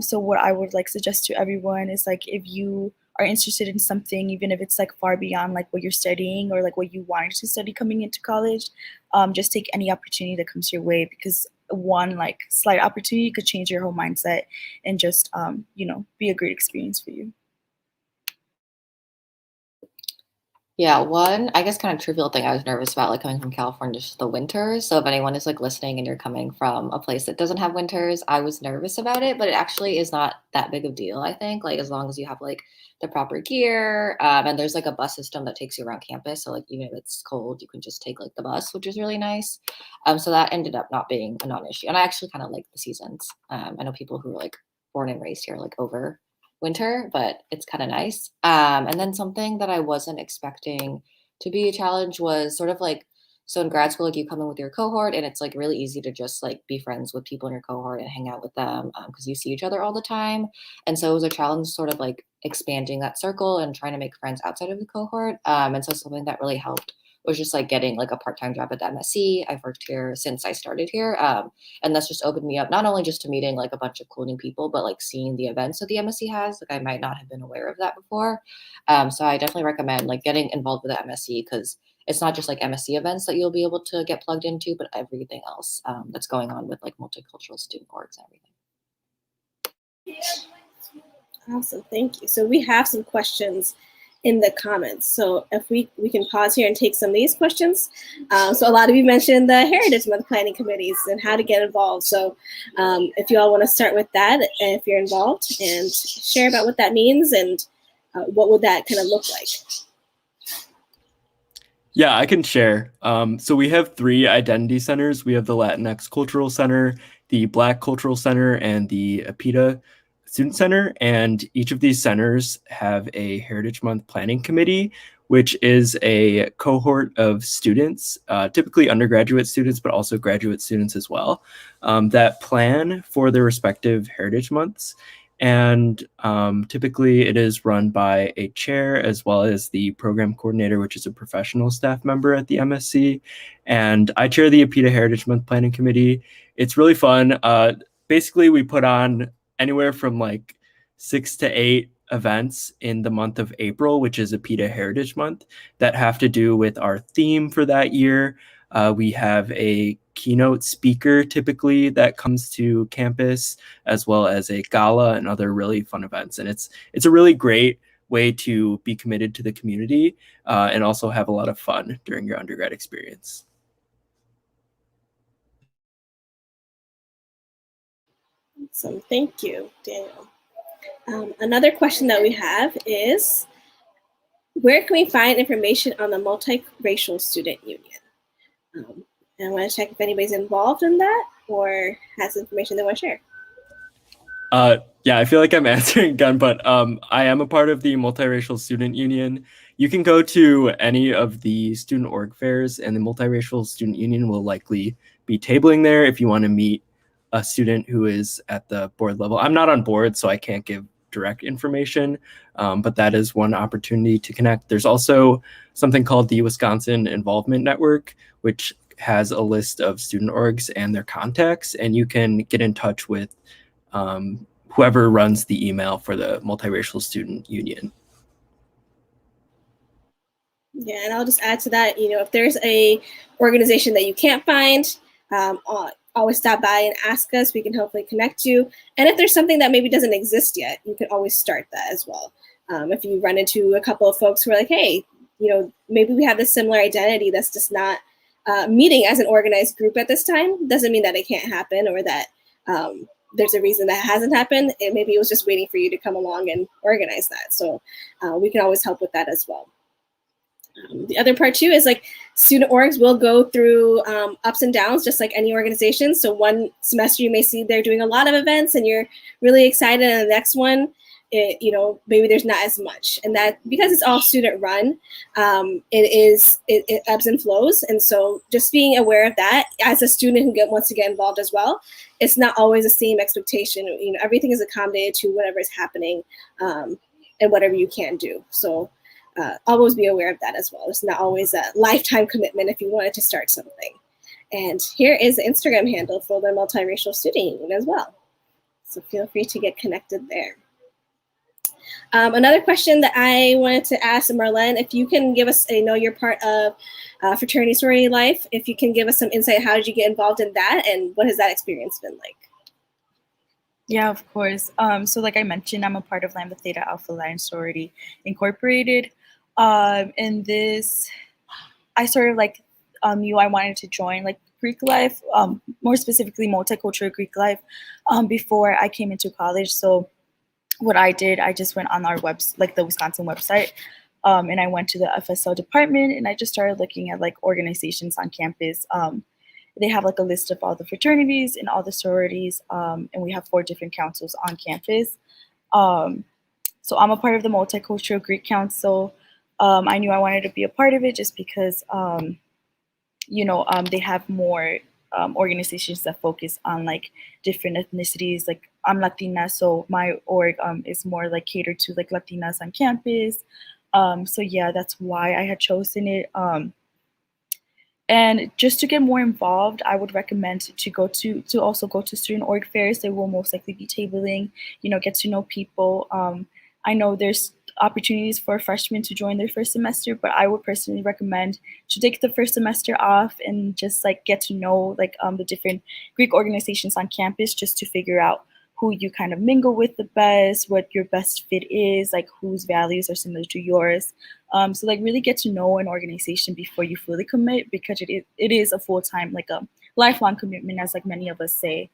So what I would like suggest to everyone is like, if you are interested in something, even if it's like far beyond like what you're studying or like what you wanted to study coming into college, just take any opportunity that comes your way, because one like slight opportunity could change your whole mindset and just, be a great experience for you. Yeah, one, I guess, kind of trivial thing I was nervous about, like coming from California, is just the winters. So if anyone is like listening and you're coming from a place that doesn't have winters, I was nervous about it, but it actually is not that big of a deal, I think. Like as long as you have like the proper gear, and there's like a bus system that takes you around campus. So like even if it's cold, you can just take like the bus, which is really nice. So that ended up not being a non-issue. And I actually kind of like the seasons. I know people who are like born and raised here like over winter, but it's kind of nice. And then something that I wasn't expecting to be a challenge was sort of like, so in grad school, like you come in with your cohort and it's like really easy to just like be friends with people in your cohort and hang out with them because you see each other all the time. And so it was a challenge sort of like expanding that circle and trying to make friends outside of the cohort. And so something that really helped was just like getting like a part-time job at the MSC. I've worked here since I started here. And that's just opened me up, not only just to meeting like a bunch of cool new people, but like seeing the events that the MSC has. Like I might not have been aware of that before. So I definitely recommend like getting involved with the MSC, because it's not just like MSC events that you'll be able to get plugged into, but everything else that's going on with like multicultural student orgs and everything. Awesome, thank you. So we have some questions in the comments. So if we can pause here and take some of these questions. So a lot of you mentioned the Heritage Month planning committees and how to get involved. So if you all want to start with that, if you're involved, and share about what that means and what would that kind of look like? Yeah, I can share. So we have 3 identity centers. We have the Latinx Cultural Center, the Black Cultural Center, and the APITA Student Center. And each of these centers have a Heritage Month planning committee, which is a cohort of students, typically undergraduate students, but also graduate students as well, that plan for their respective Heritage Months. And typically it is run by a chair as well as the program coordinator, which is a professional staff member at the MSC. And I chair the APITA Heritage Month Planning Committee. It's really fun. Basically, we put on anywhere from like 6 to 8 events in the month of April, which is APITA Heritage Month, that have to do with our theme for that year. We have a keynote speaker typically that comes to campus, as well as a gala and other really fun events. And it's a really great way to be committed to the community and also have a lot of fun during your undergrad experience. Awesome, thank you, Daniel. Another question that we have is, where can we find information on the Multiracial Student Union? And I want to check if anybody's involved in that or has information they want to share. Yeah, I feel like I'm answering again, but I am a part of the Multiracial Student Union. You can go to any of the student org fairs, and the Multiracial Student Union will likely be tabling there if you want to meet a student who is at the board level. I'm not on board, so I can't give direct information, but that is one opportunity to connect. There's also something called the Wisconsin Involvement Network, which has a list of student orgs and their contacts, and you can get in touch with whoever runs the email for the Multiracial Student Union. Yeah, and I'll just add to that, if there's a organization that you can't find, always stop by and ask us. We can hopefully connect you. And if there's something that maybe doesn't exist yet, you can always start that as well. If you run into a couple of folks who are like, hey, maybe we have this similar identity that's just not meeting as an organized group at this time, doesn't mean that it can't happen or that there's a reason that hasn't happened. Maybe it was just waiting for you to come along and organize that. So we can always help with that as well. The other part too is like student orgs will go through ups and downs, just like any organization. So one semester you may see they're doing a lot of events and you're really excited, and the next one, maybe there's not as much. And that, because it's all student run, it ebbs and flows. And so just being aware of that as a student who wants to get involved as well, it's not always the same expectation. Everything is accommodated to whatever is happening and whatever you can do. So always be aware of that as well. It's not always a lifetime commitment if you wanted to start something. And here is the Instagram handle for the Multiracial Student Union as well. So feel free to get connected there. Another question that I wanted to ask Marlene, if you can give us, I know you're part of fraternity sorority life, if you can give us some insight, how did you get involved in that and what has that experience been like? Yeah, of course. So like I mentioned, I'm a part of Lambda Theta Alpha Lion Sorority Incorporated. And this, I sort of like knew I wanted to join like Greek life, more specifically multicultural Greek life, before I came into college. So what I did, I just went on our website, like the Wisconsin website, and I went to the FSL department and I just started looking at like organizations on campus. They have like a list of all the fraternities and all the sororities, and we have 4 different councils on campus. So I'm a part of the Multicultural Greek Council. I knew I wanted to be a part of it just because, they have more organizations that focus on like different ethnicities. Like I'm Latina, so my org is more like catered to like Latinas on campus. So yeah, that's why I had chosen it. And just to get more involved, I would recommend to also go to student org fairs. They will most likely be tabling, get to know people. I know there's opportunities for freshmen to join their first semester, but I would personally recommend to take the first semester off and just like get to know like the different Greek organizations on campus, just to figure out who you kind of mingle with the best, what your best fit is, like whose values are similar to yours. So like really get to know an organization before you fully commit, because it is a full-time, like a lifelong commitment, as like many of us say.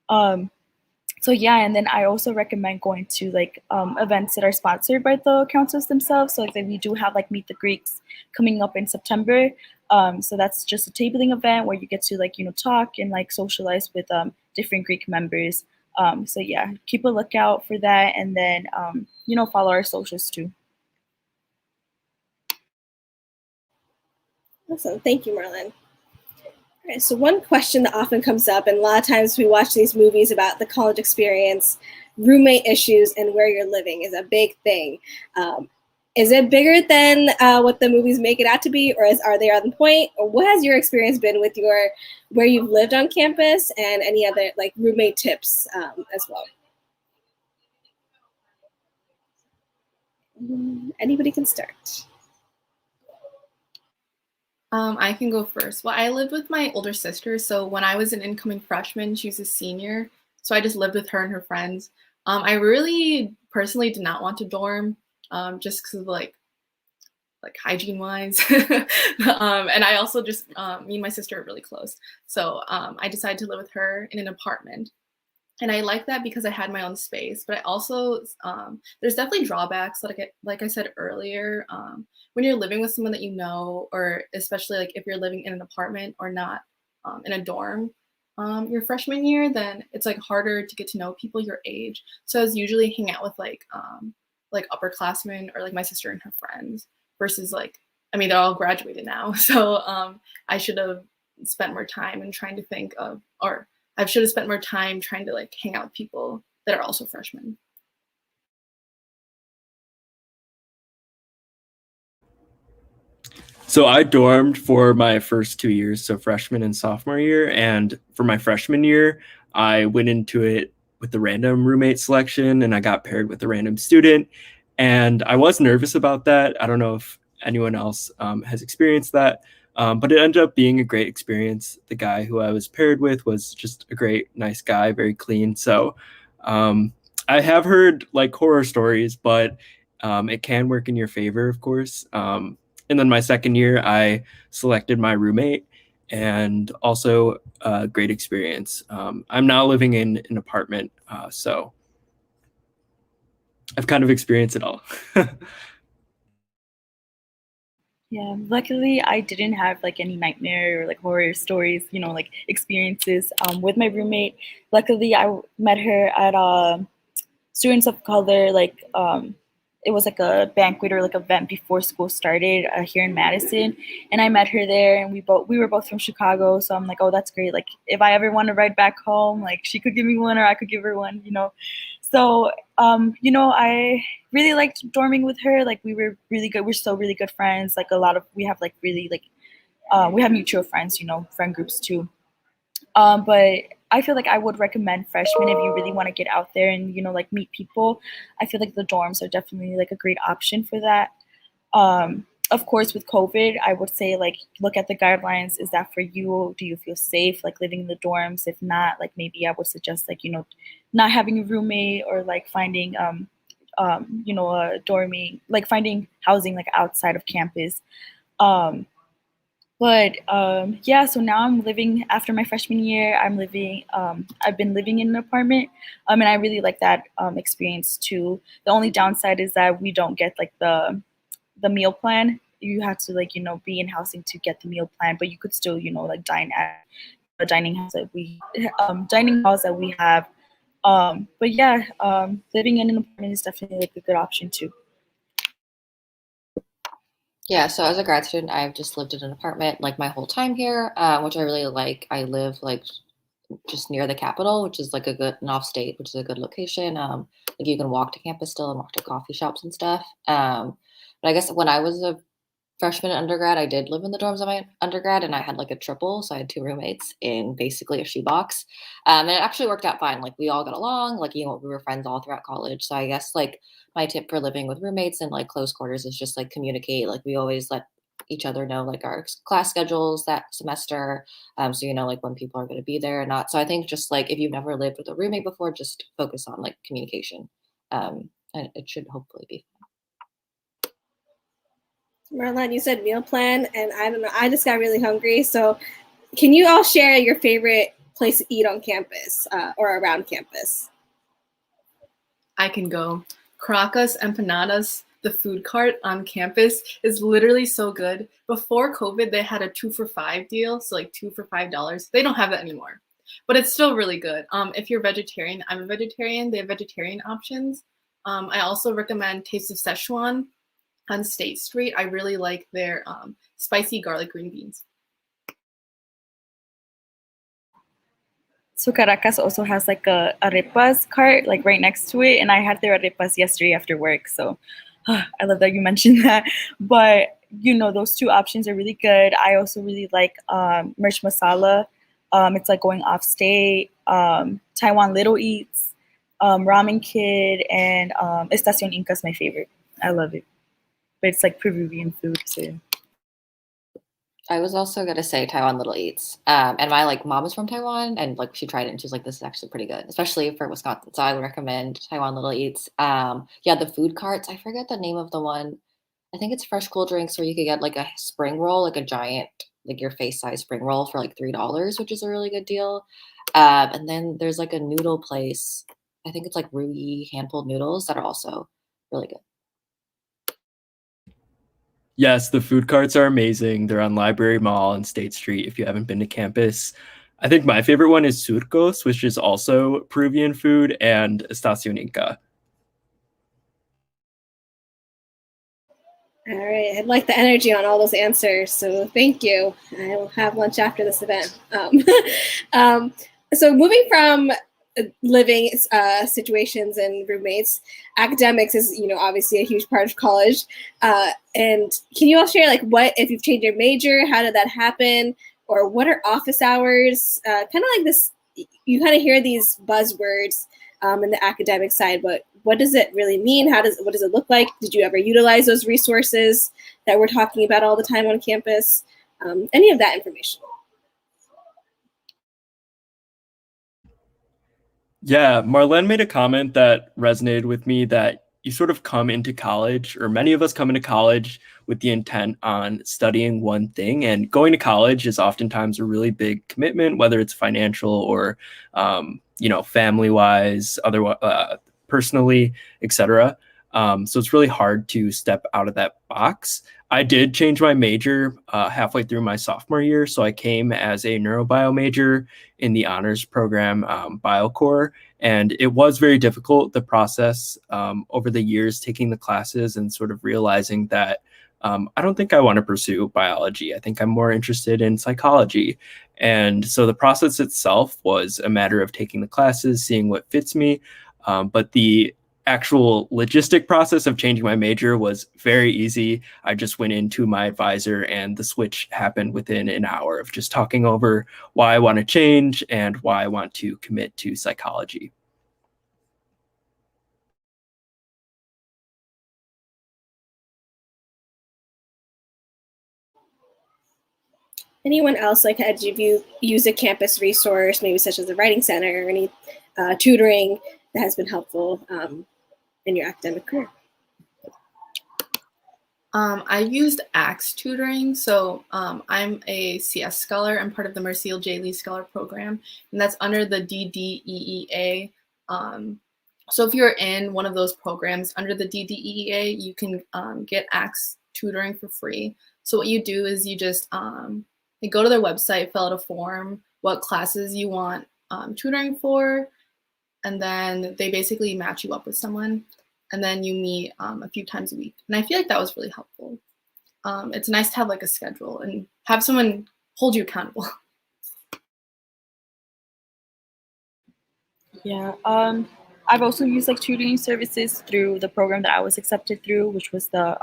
So yeah, and then I also recommend going to like events that are sponsored by the councils themselves. So like we do have like Meet the Greeks coming up in September. So that's just a tabling event where you get to like, talk and like socialize with different Greek members. So yeah, keep a lookout for that, and then follow our socials too. Awesome. Thank you, Marlon. All right, so one question that often comes up, and a lot of times we watch these movies about the college experience, roommate issues and where you're living is a big thing. Is it bigger than what the movies make it out to be, or are they on point? Or what has your experience been with where you've lived on campus, and any other like roommate tips as well? Anybody can start. I can go first. Well, I lived with my older sister, so when I was an incoming freshman, she was a senior, so I just lived with her and her friends. I really personally did not want to dorm, just because of like hygiene wise, and I also just me and my sister are really close, so I decided to live with her in an apartment. And I like that because I had my own space, but I also, there's definitely drawbacks. Like I said earlier, when you're living with someone that you know, or especially like if you're living in an apartment or not in a dorm your freshman year, then it's like harder to get to know people your age. So I was usually hang out with like upperclassmen or like my sister and her friends versus like, I mean, they're all graduated now. So I should have spent more time in trying to think of, or I should have spent more time trying to like hang out with people that are also freshmen. So I dormed for my first 2 years, so freshman and sophomore year. And for my freshman year, I went into it with the random roommate selection, and I got paired with a random student. And I was nervous about that. I don't know if anyone else has experienced that, but it ended up being a great experience. The guy who I was paired with was just a great, nice guy, very clean. So I have heard like horror stories, but it can work in your favor, of course. And then my second year, I selected my roommate, and also a great experience. I'm now living in an apartment, so I've kind of experienced it all. Yeah, luckily I didn't have like any nightmare or like horror stories, like experiences with my roommate. Luckily, I met her at Students of Color, like it was like a banquet or like event before school started here in Madison, and I met her there, and we were both from Chicago, so I'm like, oh, that's great. Like if I ever want to ride back home, like she could give me one or I could give her one, So I really liked dorming with her. Like we were really good. We're still really good friends. Like we have like really like we have mutual friends, friend groups too. But I feel like I would recommend freshmen if you really want to get out there and, like meet people. I feel like the dorms are definitely like a great option for that. Of course, with COVID, I would say like look at the guidelines. Is that for you? Do you feel safe like living in the dorms? If not, like maybe I would suggest like, not having a roommate, or like finding a dorming, like finding housing like outside of campus. But yeah, so now I'm living after my freshman year. I've been living in an apartment, and I really like that experience too. The only downside is that we don't get like the meal plan. You have to like be in housing to get the meal plan, but you could still like dine at a dining house that we have. But yeah, living in an apartment is definitely like a good option too. Yeah, so as a grad student, I've just lived in an apartment like my whole time here, which I really like. I live like just near the Capitol, which is like an off state, which is a good location. Like you can walk to campus still and walk to coffee shops and stuff. But I guess when I was a freshman and undergrad, I did live in the dorms of my undergrad, and I had like a triple, so I had 2 roommates in basically a shoebox. And it actually worked out fine. Like we all got along, like we were friends all throughout college. So I guess like my tip for living with roommates and like close quarters is just like communicate. Like we always let each other know like our class schedules that semester, so you know like when people are going to be there or not. So I think just like if you've never lived with a roommate before, just focus on like communication, and it should hopefully be fun. Marlon, you said meal plan, and I don't know, I just got really hungry. So can you all share your favorite place to eat on campus or around campus? I can go. Caracas Empanadas, the food cart on campus, is literally so good. Before COVID, they had a 2 for $5 deal, so like 2 for $5. They don't have that anymore, but it's still really good. If you're vegetarian, I'm a vegetarian. They have vegetarian options. I also recommend Taste of Szechuan on State Street. I really like their spicy garlic green beans. So Caracas also has like a arepas cart like right next to it, and I had their arepas yesterday after work. So I love that you mentioned that. But you know, those 2 options are really good. I also really like Merch Masala. It's like going off state. Taiwan Little Eats, Ramen Kid, and Estacion Inca is my favorite. I love it. But it's like Peruvian food too. I was also gonna say Taiwan Little Eats, and my like mom is from Taiwan, and like she tried it and she was like, "This is actually pretty good," especially for Wisconsin. So I would recommend Taiwan Little Eats. Yeah, the food carts. I forget the name of the one. I think it's Fresh Cool Drinks, where you could get like a spring roll, like a giant, like your face size spring roll for like $3, which is a really good deal. And then there's like a noodle place. I think it's like Ruyi hand pulled noodles that are also really good. Yes, the food carts are amazing. They're on Library Mall and State Street if you haven't been to campus. I think my favorite one is Surcos, which is also Peruvian food, and Estacion Inca. All right, I like the energy on all those answers, so thank you. I will have lunch after this event. So moving from living situations and roommates, academics is, you know, obviously a huge part of college. And can you all share like what, if you've changed your major, how did that happen? Or what are office hours? Kind of like this, you kind of hear these buzzwords in the academic side, but what does it really mean? What does it look like? Did you ever utilize those resources that we're talking about all the time on campus? Any of that information. Yeah, Marlene made a comment that resonated with me, that you sort of come into college, or many of us come into college with the intent on studying one thing, and going to college is oftentimes a really big commitment, whether it's financial or, family-wise, personally, etc. So it's really hard to step out of that box. I did change my major halfway through my sophomore year. So I came as a neurobio major in the honors program, BioCore. And it was very difficult, the process over the years, taking the classes and sort of realizing that I don't think I want to pursue biology. I think I'm more interested in psychology. And so the process itself was a matter of taking the classes, seeing what fits me. But the actual logistic process of changing my major was very easy. I just went into my advisor and the switch happened within an hour of just talking over why I want to change and why I want to commit to psychology. Anyone else, like, had you used a campus resource, maybe such as the Writing Center, or any tutoring that has been helpful in your academic career? I used ACTS tutoring. So I'm a CS scholar. I'm part of the Merciel J. Lee Scholar Program, and that's under the DDEEA. So if you're in one of those programs under the DDEEA, you can get ACTS tutoring for free. So what you do is you just you go to their website, fill out a form, what classes you want tutoring for, and then they basically match you up with someone. And then you meet a few times a week. And I feel like that was really helpful. It's nice to have like a schedule and have someone hold you accountable. Yeah, I've also used like tutoring services through the program that I was accepted through, which was the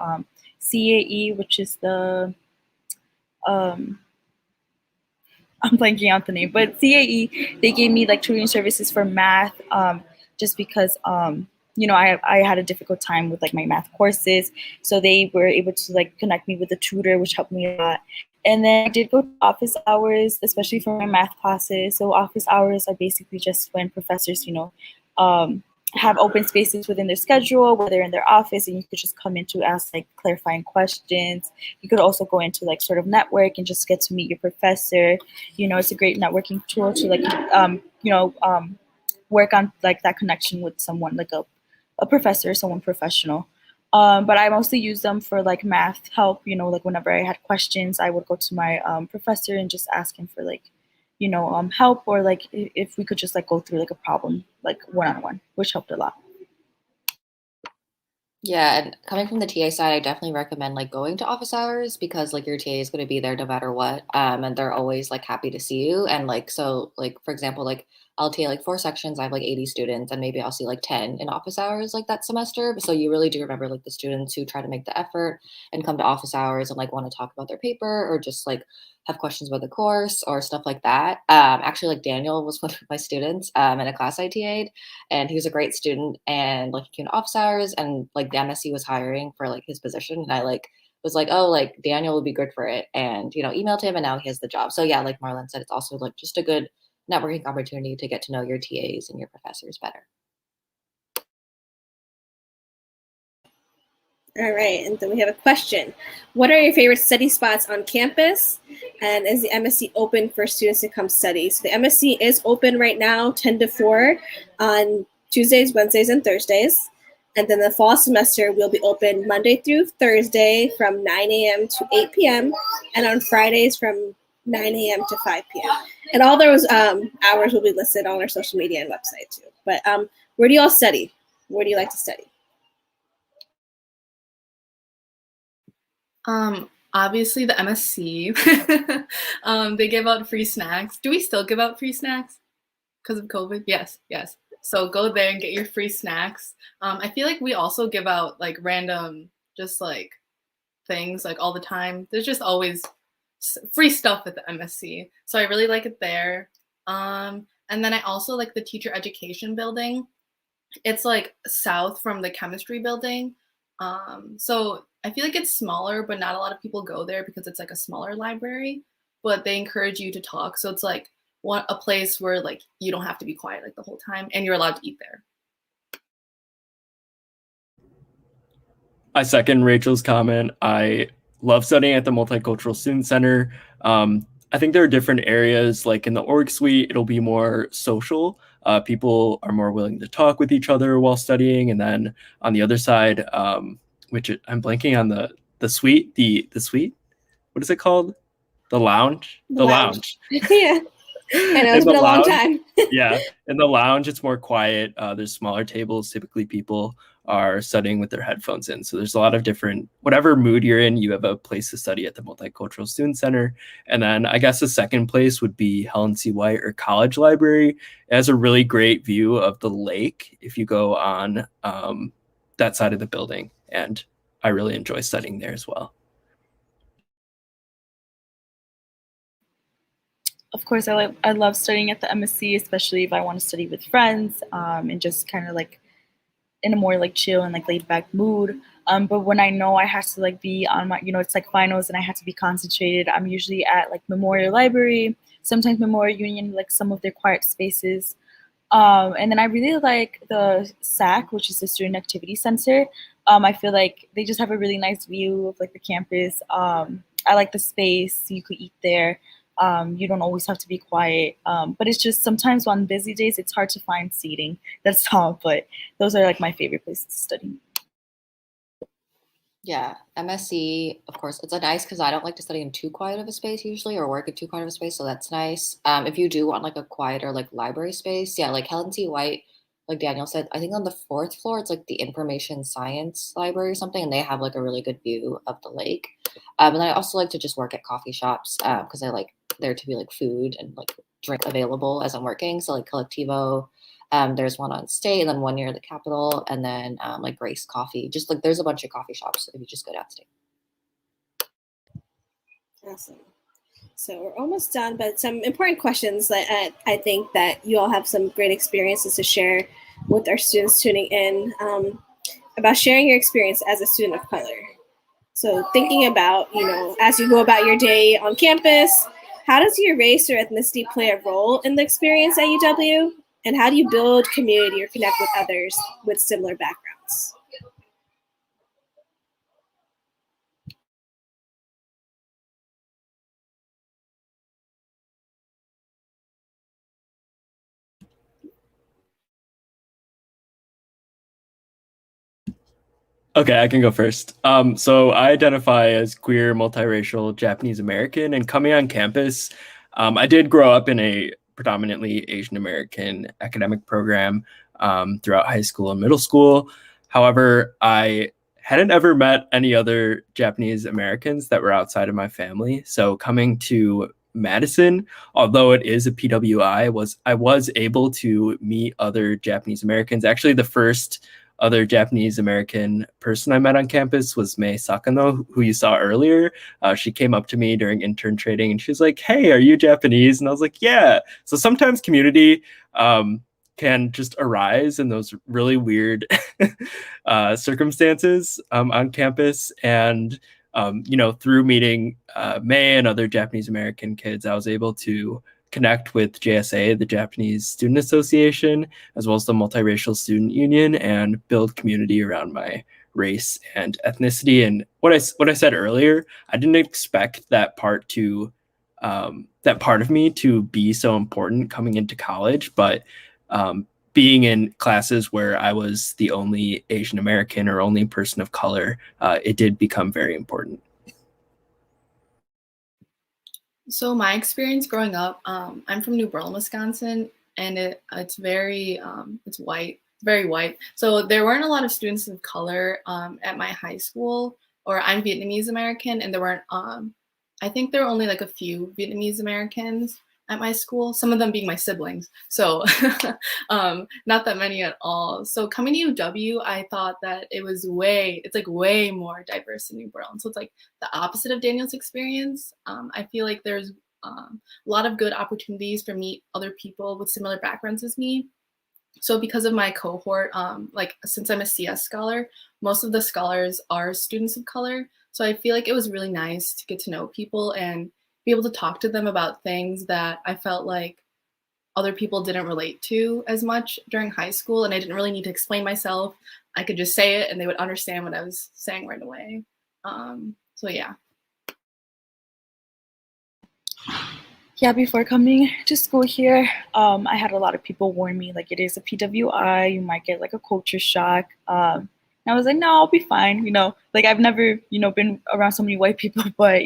CAE, which is the I'm blanking out the name, but CAE, they gave me like tutoring services for math, just because I had a difficult time with like my math courses, so they were able to like connect me with a tutor, which helped me a lot. And then I did go to office hours, especially for my math classes. So office hours are basically just when professors, have open spaces within their schedule, whether in their office, and you could just come in to ask like clarifying questions. You could also go into like sort of network and just get to meet your professor. It's a great networking tool to like work on like that connection with someone like a professor, someone professional. But I mostly use them for like math help. Like whenever I had questions, I would go to my professor and just ask him for like help, or like if we could just like go through like a problem like one-on-one, which helped a lot. Yeah, and coming from the TA side, I definitely recommend like going to office hours because like your TA is going to be there no matter what, and they're always like happy to see you. And like so, like for example, like I'll TA like 4 sections. I have like 80 students, and maybe I'll see like 10 in office hours like that semester. So you really do remember like the students who try to make the effort and come to office hours and like want to talk about their paper or just like have questions about the course or stuff like that. Actually, like Daniel was one of my students in a class I TA'd, and he was a great student. And like he came to office hours, and like the MSC was hiring for like his position, and I like was like, oh, like Daniel would be good for it, and emailed him, and now he has the job. So yeah, like Marlon said, it's also like just a good networking opportunity to get to know your TAs and your professors better. All right, and then we have a question. What are your favorite study spots on campus? And is the MSC open for students to come study? So the MSC is open right now, 10 to 4 on Tuesdays, Wednesdays, and Thursdays. And then the fall semester will be open Monday through Thursday from 9 a.m. to 8 p.m. and on Fridays from 9 a.m. to 5 p.m. And all those hours will be listed on our social media and website too. But where do you all study? Where do you like to study? Obviously the MSC. They give out free snacks. Do we still give out free snacks because of COVID? Yes. So go there and get your free snacks. I feel like we also give out like random, just like things like all the time. There's just always free stuff at the MSC. So I really like it there. And then I also like the teacher education building. It's like south from the chemistry building. So I feel like it's smaller, but not a lot of people go there because it's like a smaller library, but they encourage you to talk. So it's like a place where like you don't have to be quiet like the whole time, and you're allowed to eat there. I second Rachel's comment. I love studying at the Multicultural Student Center. I think there are different areas, like in the org suite, it'll be more social. People are more willing to talk with each other while studying. And then on the other side, which I'm blanking on the suite, the suite, what is it called? The lounge? The lounge. Yeah. I know, it's been a long time. Yeah, in the lounge, it's more quiet. There's smaller tables. Typically, people are studying with their headphones in. So there's a lot of different, whatever mood you're in, you have a place to study at the Multicultural Student Center. And then I guess the second place would be Helen C. White or College Library. It has a really great view of the lake if you go on that side of the building. And I really enjoy studying there as well. Of course, I love studying at the MSC, especially if I want to study with friends and just kind of like in a more like chill and like laid back mood. But when I know I have to like be on my, it's like finals and I have to be concentrated, I'm usually at like Memorial Library, sometimes Memorial Union, like some of their quiet spaces. And then I really like the SAC, which is the Student Activity Center. I feel like they just have a really nice view of like the campus. I like the space. You could eat there. You don't always have to be quiet, but it's just sometimes on busy days, it's hard to find seating. That's all, but those are like my favorite places to study. Yeah, MSC, of course, it's nice because I don't like to study in too quiet of a space usually or work in too quiet of a space, so that's nice. If you do want like a quieter like library space, yeah, like Helen C. White, like Daniel said, I think on the 4th floor, it's like the Information Science Library or something, and they have like a really good view of the lake. And I also like to just work at coffee shops because I like there to be like food and like drink available as I'm working. So like Collectivo, there's one on State, and then one near the Capitol, and then like Grace Coffee. Just like there's a bunch of coffee shops if you just go downstate. Awesome. So we're almost done, but some important questions that I think that you all have some great experiences to share with our students tuning in about sharing your experience as a student of color. So thinking about, as you go about your day on campus, how does your race or ethnicity play a role in the experience at UW? And how do you build community or connect with others with similar backgrounds? Okay, I can go first. So I identify as queer, multiracial, Japanese American, and coming on campus, I did grow up in a predominantly Asian American academic program throughout high school and middle school. However, I hadn't ever met any other Japanese Americans that were outside of my family. So coming to Madison, although it is a PWI, I was able to meet other Japanese Americans. Actually, the first other Japanese American person I met on campus was Mei Sakano, who you saw earlier. She came up to me during intern training and she's like, "Hey, are you Japanese?" And I was like, "Yeah." So sometimes community can just arise in those really weird circumstances on campus. And through meeting Mei and other Japanese American kids, I was able to connect with JSA, the Japanese Student Association, as well as the Multiracial Student Union, and build community around my race and ethnicity. And what I said earlier, I didn't expect that part of me to be so important coming into college, but being in classes where I was the only Asian American or only person of color, it did become very important. So my experience growing up, I'm from New Berlin, Wisconsin, and it's very it's white, very white. So there weren't a lot of students of color at my high school, or I'm Vietnamese American, and there weren't. I think there were only like a few Vietnamese Americans at my school, some of them being my siblings. So not that many at all. So coming to UW, I thought that it's like way more diverse in New Berlin. So it's like the opposite of Daniel's experience. I feel like there's a lot of good opportunities for meet other people with similar backgrounds as me. So because of my cohort, since I'm a CS scholar, most of the scholars are students of color. So I feel like it was really nice to get to know people and be able to talk to them about things that I felt like other people didn't relate to as much during high school. And I didn't really need to explain myself. I could just say it and they would understand what I was saying right away. So yeah. Yeah, before coming to school here, I had a lot of people warn me, like, it is a PWI, you might get like a culture shock. And I was like, no, I'll be fine. Like I've never, been around so many white people, but,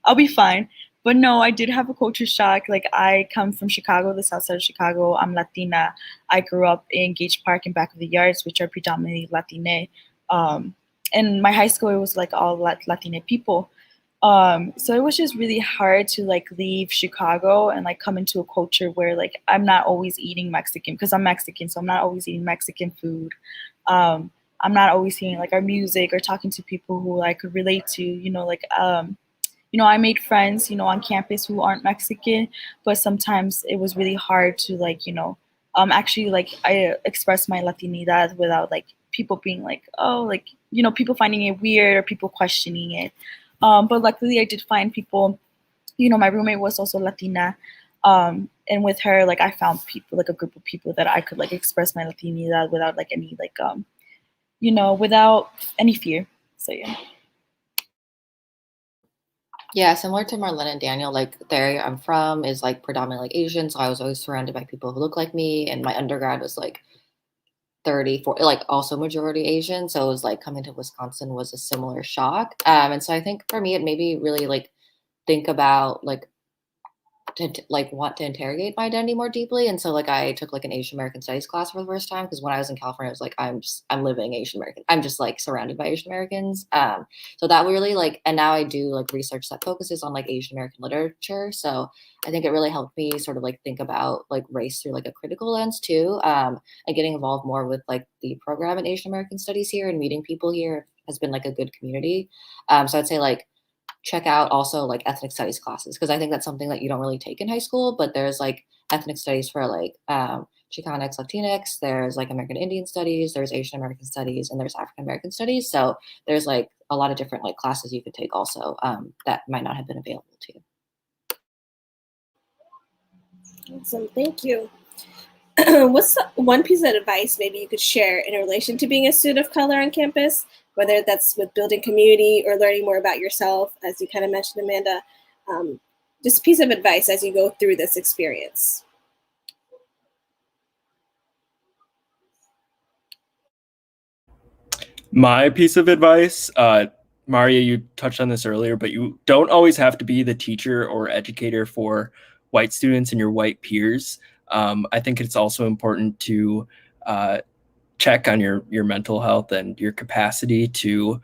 I'll be fine. But no, I did have a culture shock. Like I come from Chicago, the south side of Chicago. I'm Latina. I grew up in Gage Park and Back of the Yards, which are predominantly Latine. And my high school, it was like all Latina people. So it was just really hard to like leave Chicago and like come into a culture where like I'm not always eating Mexican because I'm Mexican, so I'm not always eating Mexican food. I'm not always hearing like our music or talking to people who I could relate to, I made friends, on campus who aren't Mexican, but sometimes it was really hard to like, actually like I express my Latinidad without like people being like, oh, like, people finding it weird or people questioning it. But luckily I did find people, my roommate was also Latina. And with her, like I found people, like a group of people that I could like express my Latinidad without like any like, without any fear. So yeah. Yeah, similar to Marlene and Daniel, like the area I'm from is like predominantly like Asian. So I was always surrounded by people who look like me. And my undergrad was like 30, 40, like also majority Asian. So it was like coming to Wisconsin was a similar shock. And so I think for me, it made me really like think about like to like want to interrogate my identity more deeply. And so like I took like an Asian American studies class for the first time because when I was in California, I was like, I'm living Asian American. I'm just like surrounded by Asian Americans. So that really like, and now I do like research that focuses on like Asian American literature. So I think it really helped me sort of like think about like race through like a critical lens too. And getting involved more with like the program in Asian American studies here and meeting people here has been like a good community. So I'd say like check out also like ethnic studies classes, because I think that's something that you don't really take in high school, but there's like ethnic studies for like Chicanx, Latinx, there's like American Indian studies, there's Asian American studies, and there's African American studies. So there's like a lot of different like classes you could take also that might not have been available to you. Awesome, thank you. What's one piece of advice maybe you could share in relation to being a student of color on campus, whether that's with building community or learning more about yourself, as you kind of mentioned, Amanda? Just a piece of advice as you go through this experience. My piece of advice, Maria, you touched on this earlier, but you don't always have to be the teacher or educator for white students and your white peers. I think it's also important to check on your mental health and your capacity to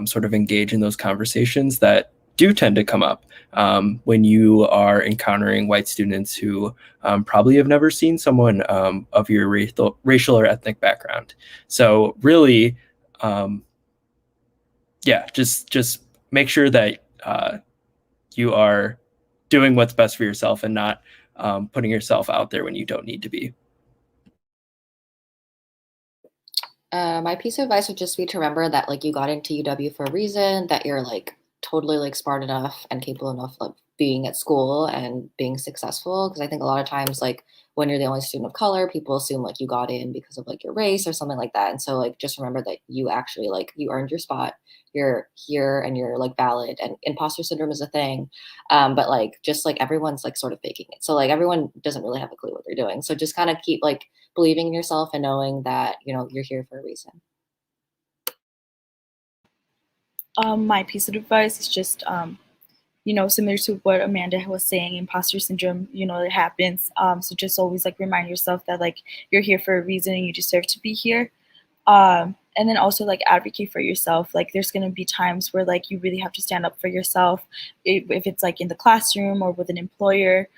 sort of engage in those conversations that do tend to come up when you are encountering white students who probably have never seen someone of your racial or ethnic background. So really, yeah, just make sure that you are doing what's best for yourself and not putting yourself out there when you don't need to be. My piece of advice would just be to remember that like you got into UW for a reason, that you're like totally like smart enough and capable enough of being at school and being successful. Because I think a lot of times like when you're the only student of color, people assume like you got in because of like your race or something like that. And so like just remember that you actually like you earned your spot, you're here and you're like valid, and imposter syndrome is a thing. But like just like everyone's like sort of faking it. So like everyone doesn't really have a clue what they're doing. So just kind of keep like believing in yourself and knowing that, you know, you're here for a reason. My piece of advice is just, you know, similar to what Amanda was saying, imposter syndrome, you know, it happens. So just always like remind yourself that like you're here for a reason and you deserve to be here. And then also like advocate for yourself. Like there's going to be times where like you really have to stand up for yourself. If it's like in the classroom or with an employer,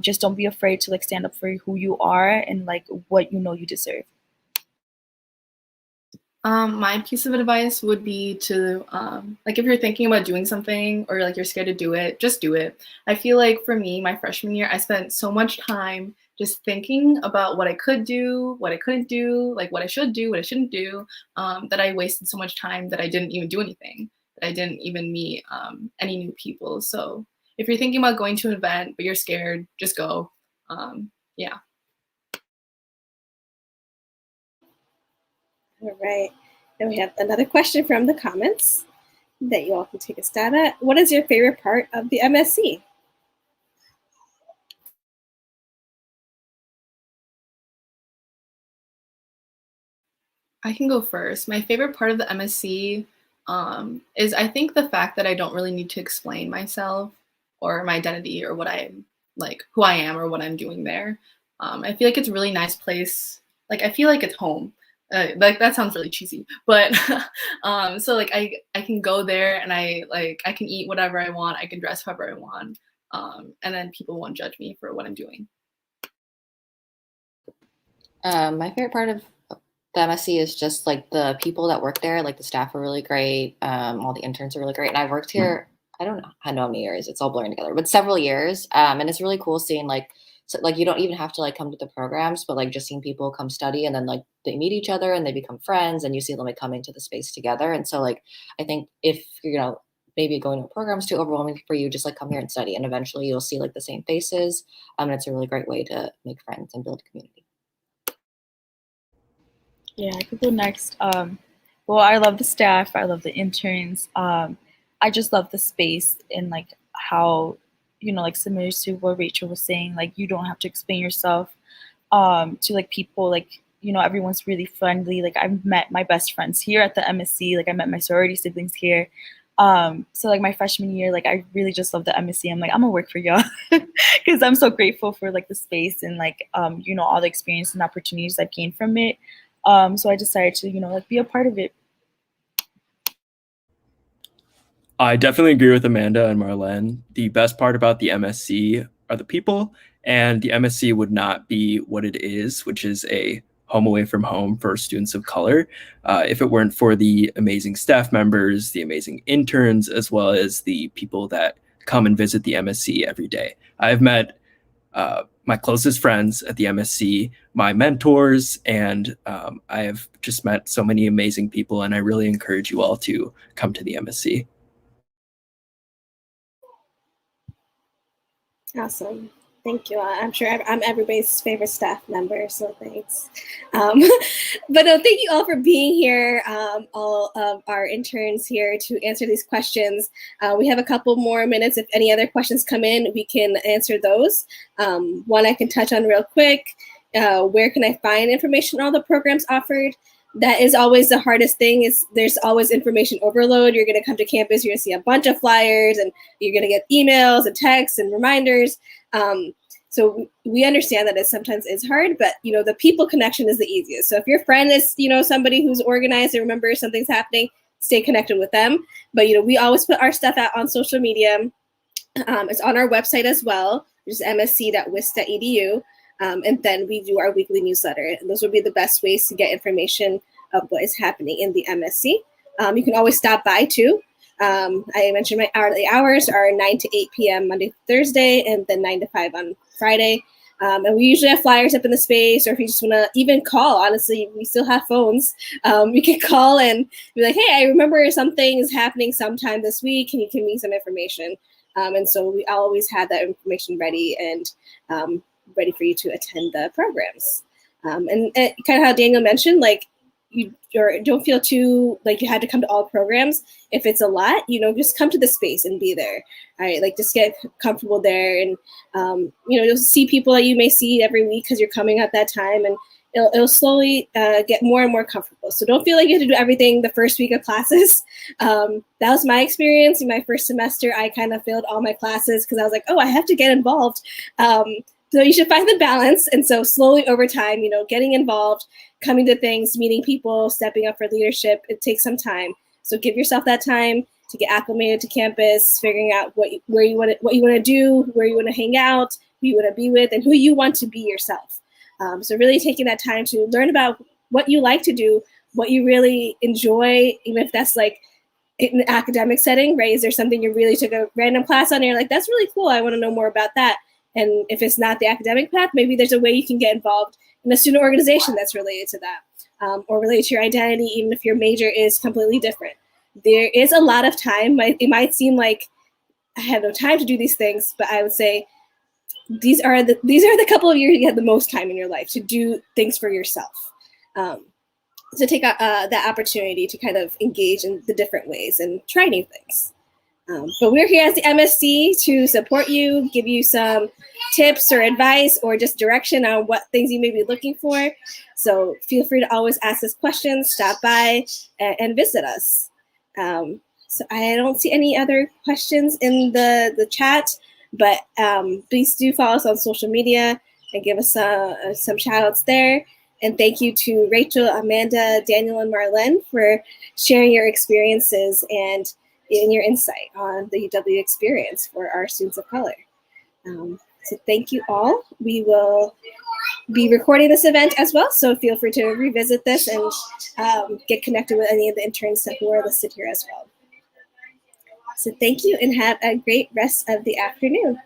just don't be afraid to like stand up for who you are and like what you know you deserve. My piece of advice would be to, like if you're thinking about doing something or like you're scared to do it, just do it. I feel like for me, my freshman year, I spent so much time just thinking about what I could do, what I couldn't do, like what I should do, what I shouldn't do, that I wasted so much time that I didn't even do anything, that I didn't even meet any new people. So if you're thinking about going to an event, but you're scared, just go. Yeah. All right, and we have another question from the comments that you all can take a stab at. What is your favorite part of the MSC? I can go first. My favorite part of the MSC is I think the fact that I don't really need to explain myself or my identity or what I'm like, who I am or what I'm doing there. I feel like it's a really nice place. Like I feel like it's home. Like that sounds really cheesy, but so like I can go there and I can eat whatever I want. I can dress however I want, and then people won't judge me for what I'm doing. My favorite part of the MSC is just like the people that work there. Like the staff are really great. All the interns are really great. And I worked here, I don't know how many years, it's all blurring together, but several years. And it's really cool seeing like, so, like you don't even have to like come to the programs, but like just seeing people come study and then like they meet each other and they become friends and you see them like coming to the space together. And so like, I think if, you know, maybe going to a program is too overwhelming for you, just like come here and study and eventually you'll see like the same faces. And it's a really great way to make friends and build a community. Yeah, I could go next. Well, I love the staff. I love the interns. I just love the space and like how, you know, like similar to what Rachel was saying, like you don't have to explain yourself to like people. Like, you know, everyone's really friendly. Like I've met my best friends here at the MSC. Like I met my sorority siblings here. So like my freshman year, like I really just love the MSC. I'm like, I'm gonna work for y'all because I'm so grateful for like the space and like, you know, all the experience and opportunities I've gained from it. So I decided to, you know, like be a part of it. I definitely agree with Amanda and Marlene. The best part about the MSC are the people, and the MSC would not be what it is, which is a home away from home for students of color if it weren't for the amazing staff members, the amazing interns, as well as the people that come and visit the MSC every day. I've met my closest friends at the MSC, my mentors, and I have just met so many amazing people, and I really encourage you all to come to the MSC. Awesome. Thank you. I'm sure I'm everybody's favorite staff member, so thanks. But no, thank you all for being here, all of our interns here to answer these questions. We have a couple more minutes. If any other questions come in, we can answer those. One I can touch on real quick. Where can I find information on all the programs offered? That is always the hardest thing, is there's always information overload. You're going to come to campus, you're going to see a bunch of flyers, and you're going to get emails and texts and reminders. So we understand that it sometimes is hard, but the people connection is the easiest. So if your friend is somebody who's organized and remembers something's happening, stay connected with them. But we always put our stuff out on social media. It's on our website as well, which is msc.wisc.edu. And then we do our weekly newsletter. And those would be the best ways to get information of what is happening in the MSC. You can always stop by too. I mentioned my hourly hours are 9 to 8 p.m. Monday to Thursday, and then 9 to 5 on Friday. And we usually have flyers up in the space, or if you just want to even call, honestly, we still have phones. You can call and be like, hey, I remember something is happening sometime this week. Can you give me some information? And so we always have that information ready and ready for you to attend the programs. And kind of how Daniel mentioned, like, you don't feel too like you had to come to all programs. If it's a lot, just come to the space and be there. All right, like just get comfortable there, and you'll see people that you may see every week because you're coming at that time, and it'll slowly get more and more comfortable. So don't feel like you have to do everything the first week of classes. That was my experience in my first semester. I kind of failed all my classes because I was like, oh, I have to get involved. So you should find the balance. And so slowly over time, getting involved, coming to things, meeting people, stepping up for leadership, it takes some time. So give yourself that time to get acclimated to campus, figuring out what you want to do, where you want to hang out, who you want to be with, and who you want to be yourself. So really taking that time to learn about what you like to do, what you really enjoy, even if that's like in an academic setting, right? Is there something you really took a random class on and you're like, that's really cool, I want to know more about that. And if it's not the academic path, maybe there's a way you can get involved in a student organization that's related to that, or related to your identity, even if your major is completely different. There is a lot of time. It might seem like I have no time to do these things, but I would say these are the couple of years you have the most time in your life to do things for yourself. So take that opportunity to kind of engage in the different ways and try new things. But we're here as the MSC to support you, give you some tips or advice or just direction on what things you may be looking for. So feel free to always ask us questions, stop by, and visit us. So I don't see any other questions in the chat, but please do follow us on social media and give us some shout outs there. And thank you to Rachel, Amanda, Daniel, and Marlene for sharing your experiences and your insight on the UW experience for our students of color. So thank you all. We will be recording this event as well, so feel free to revisit this and get connected with any of the interns who are listed here as well. So thank you and have a great rest of the afternoon.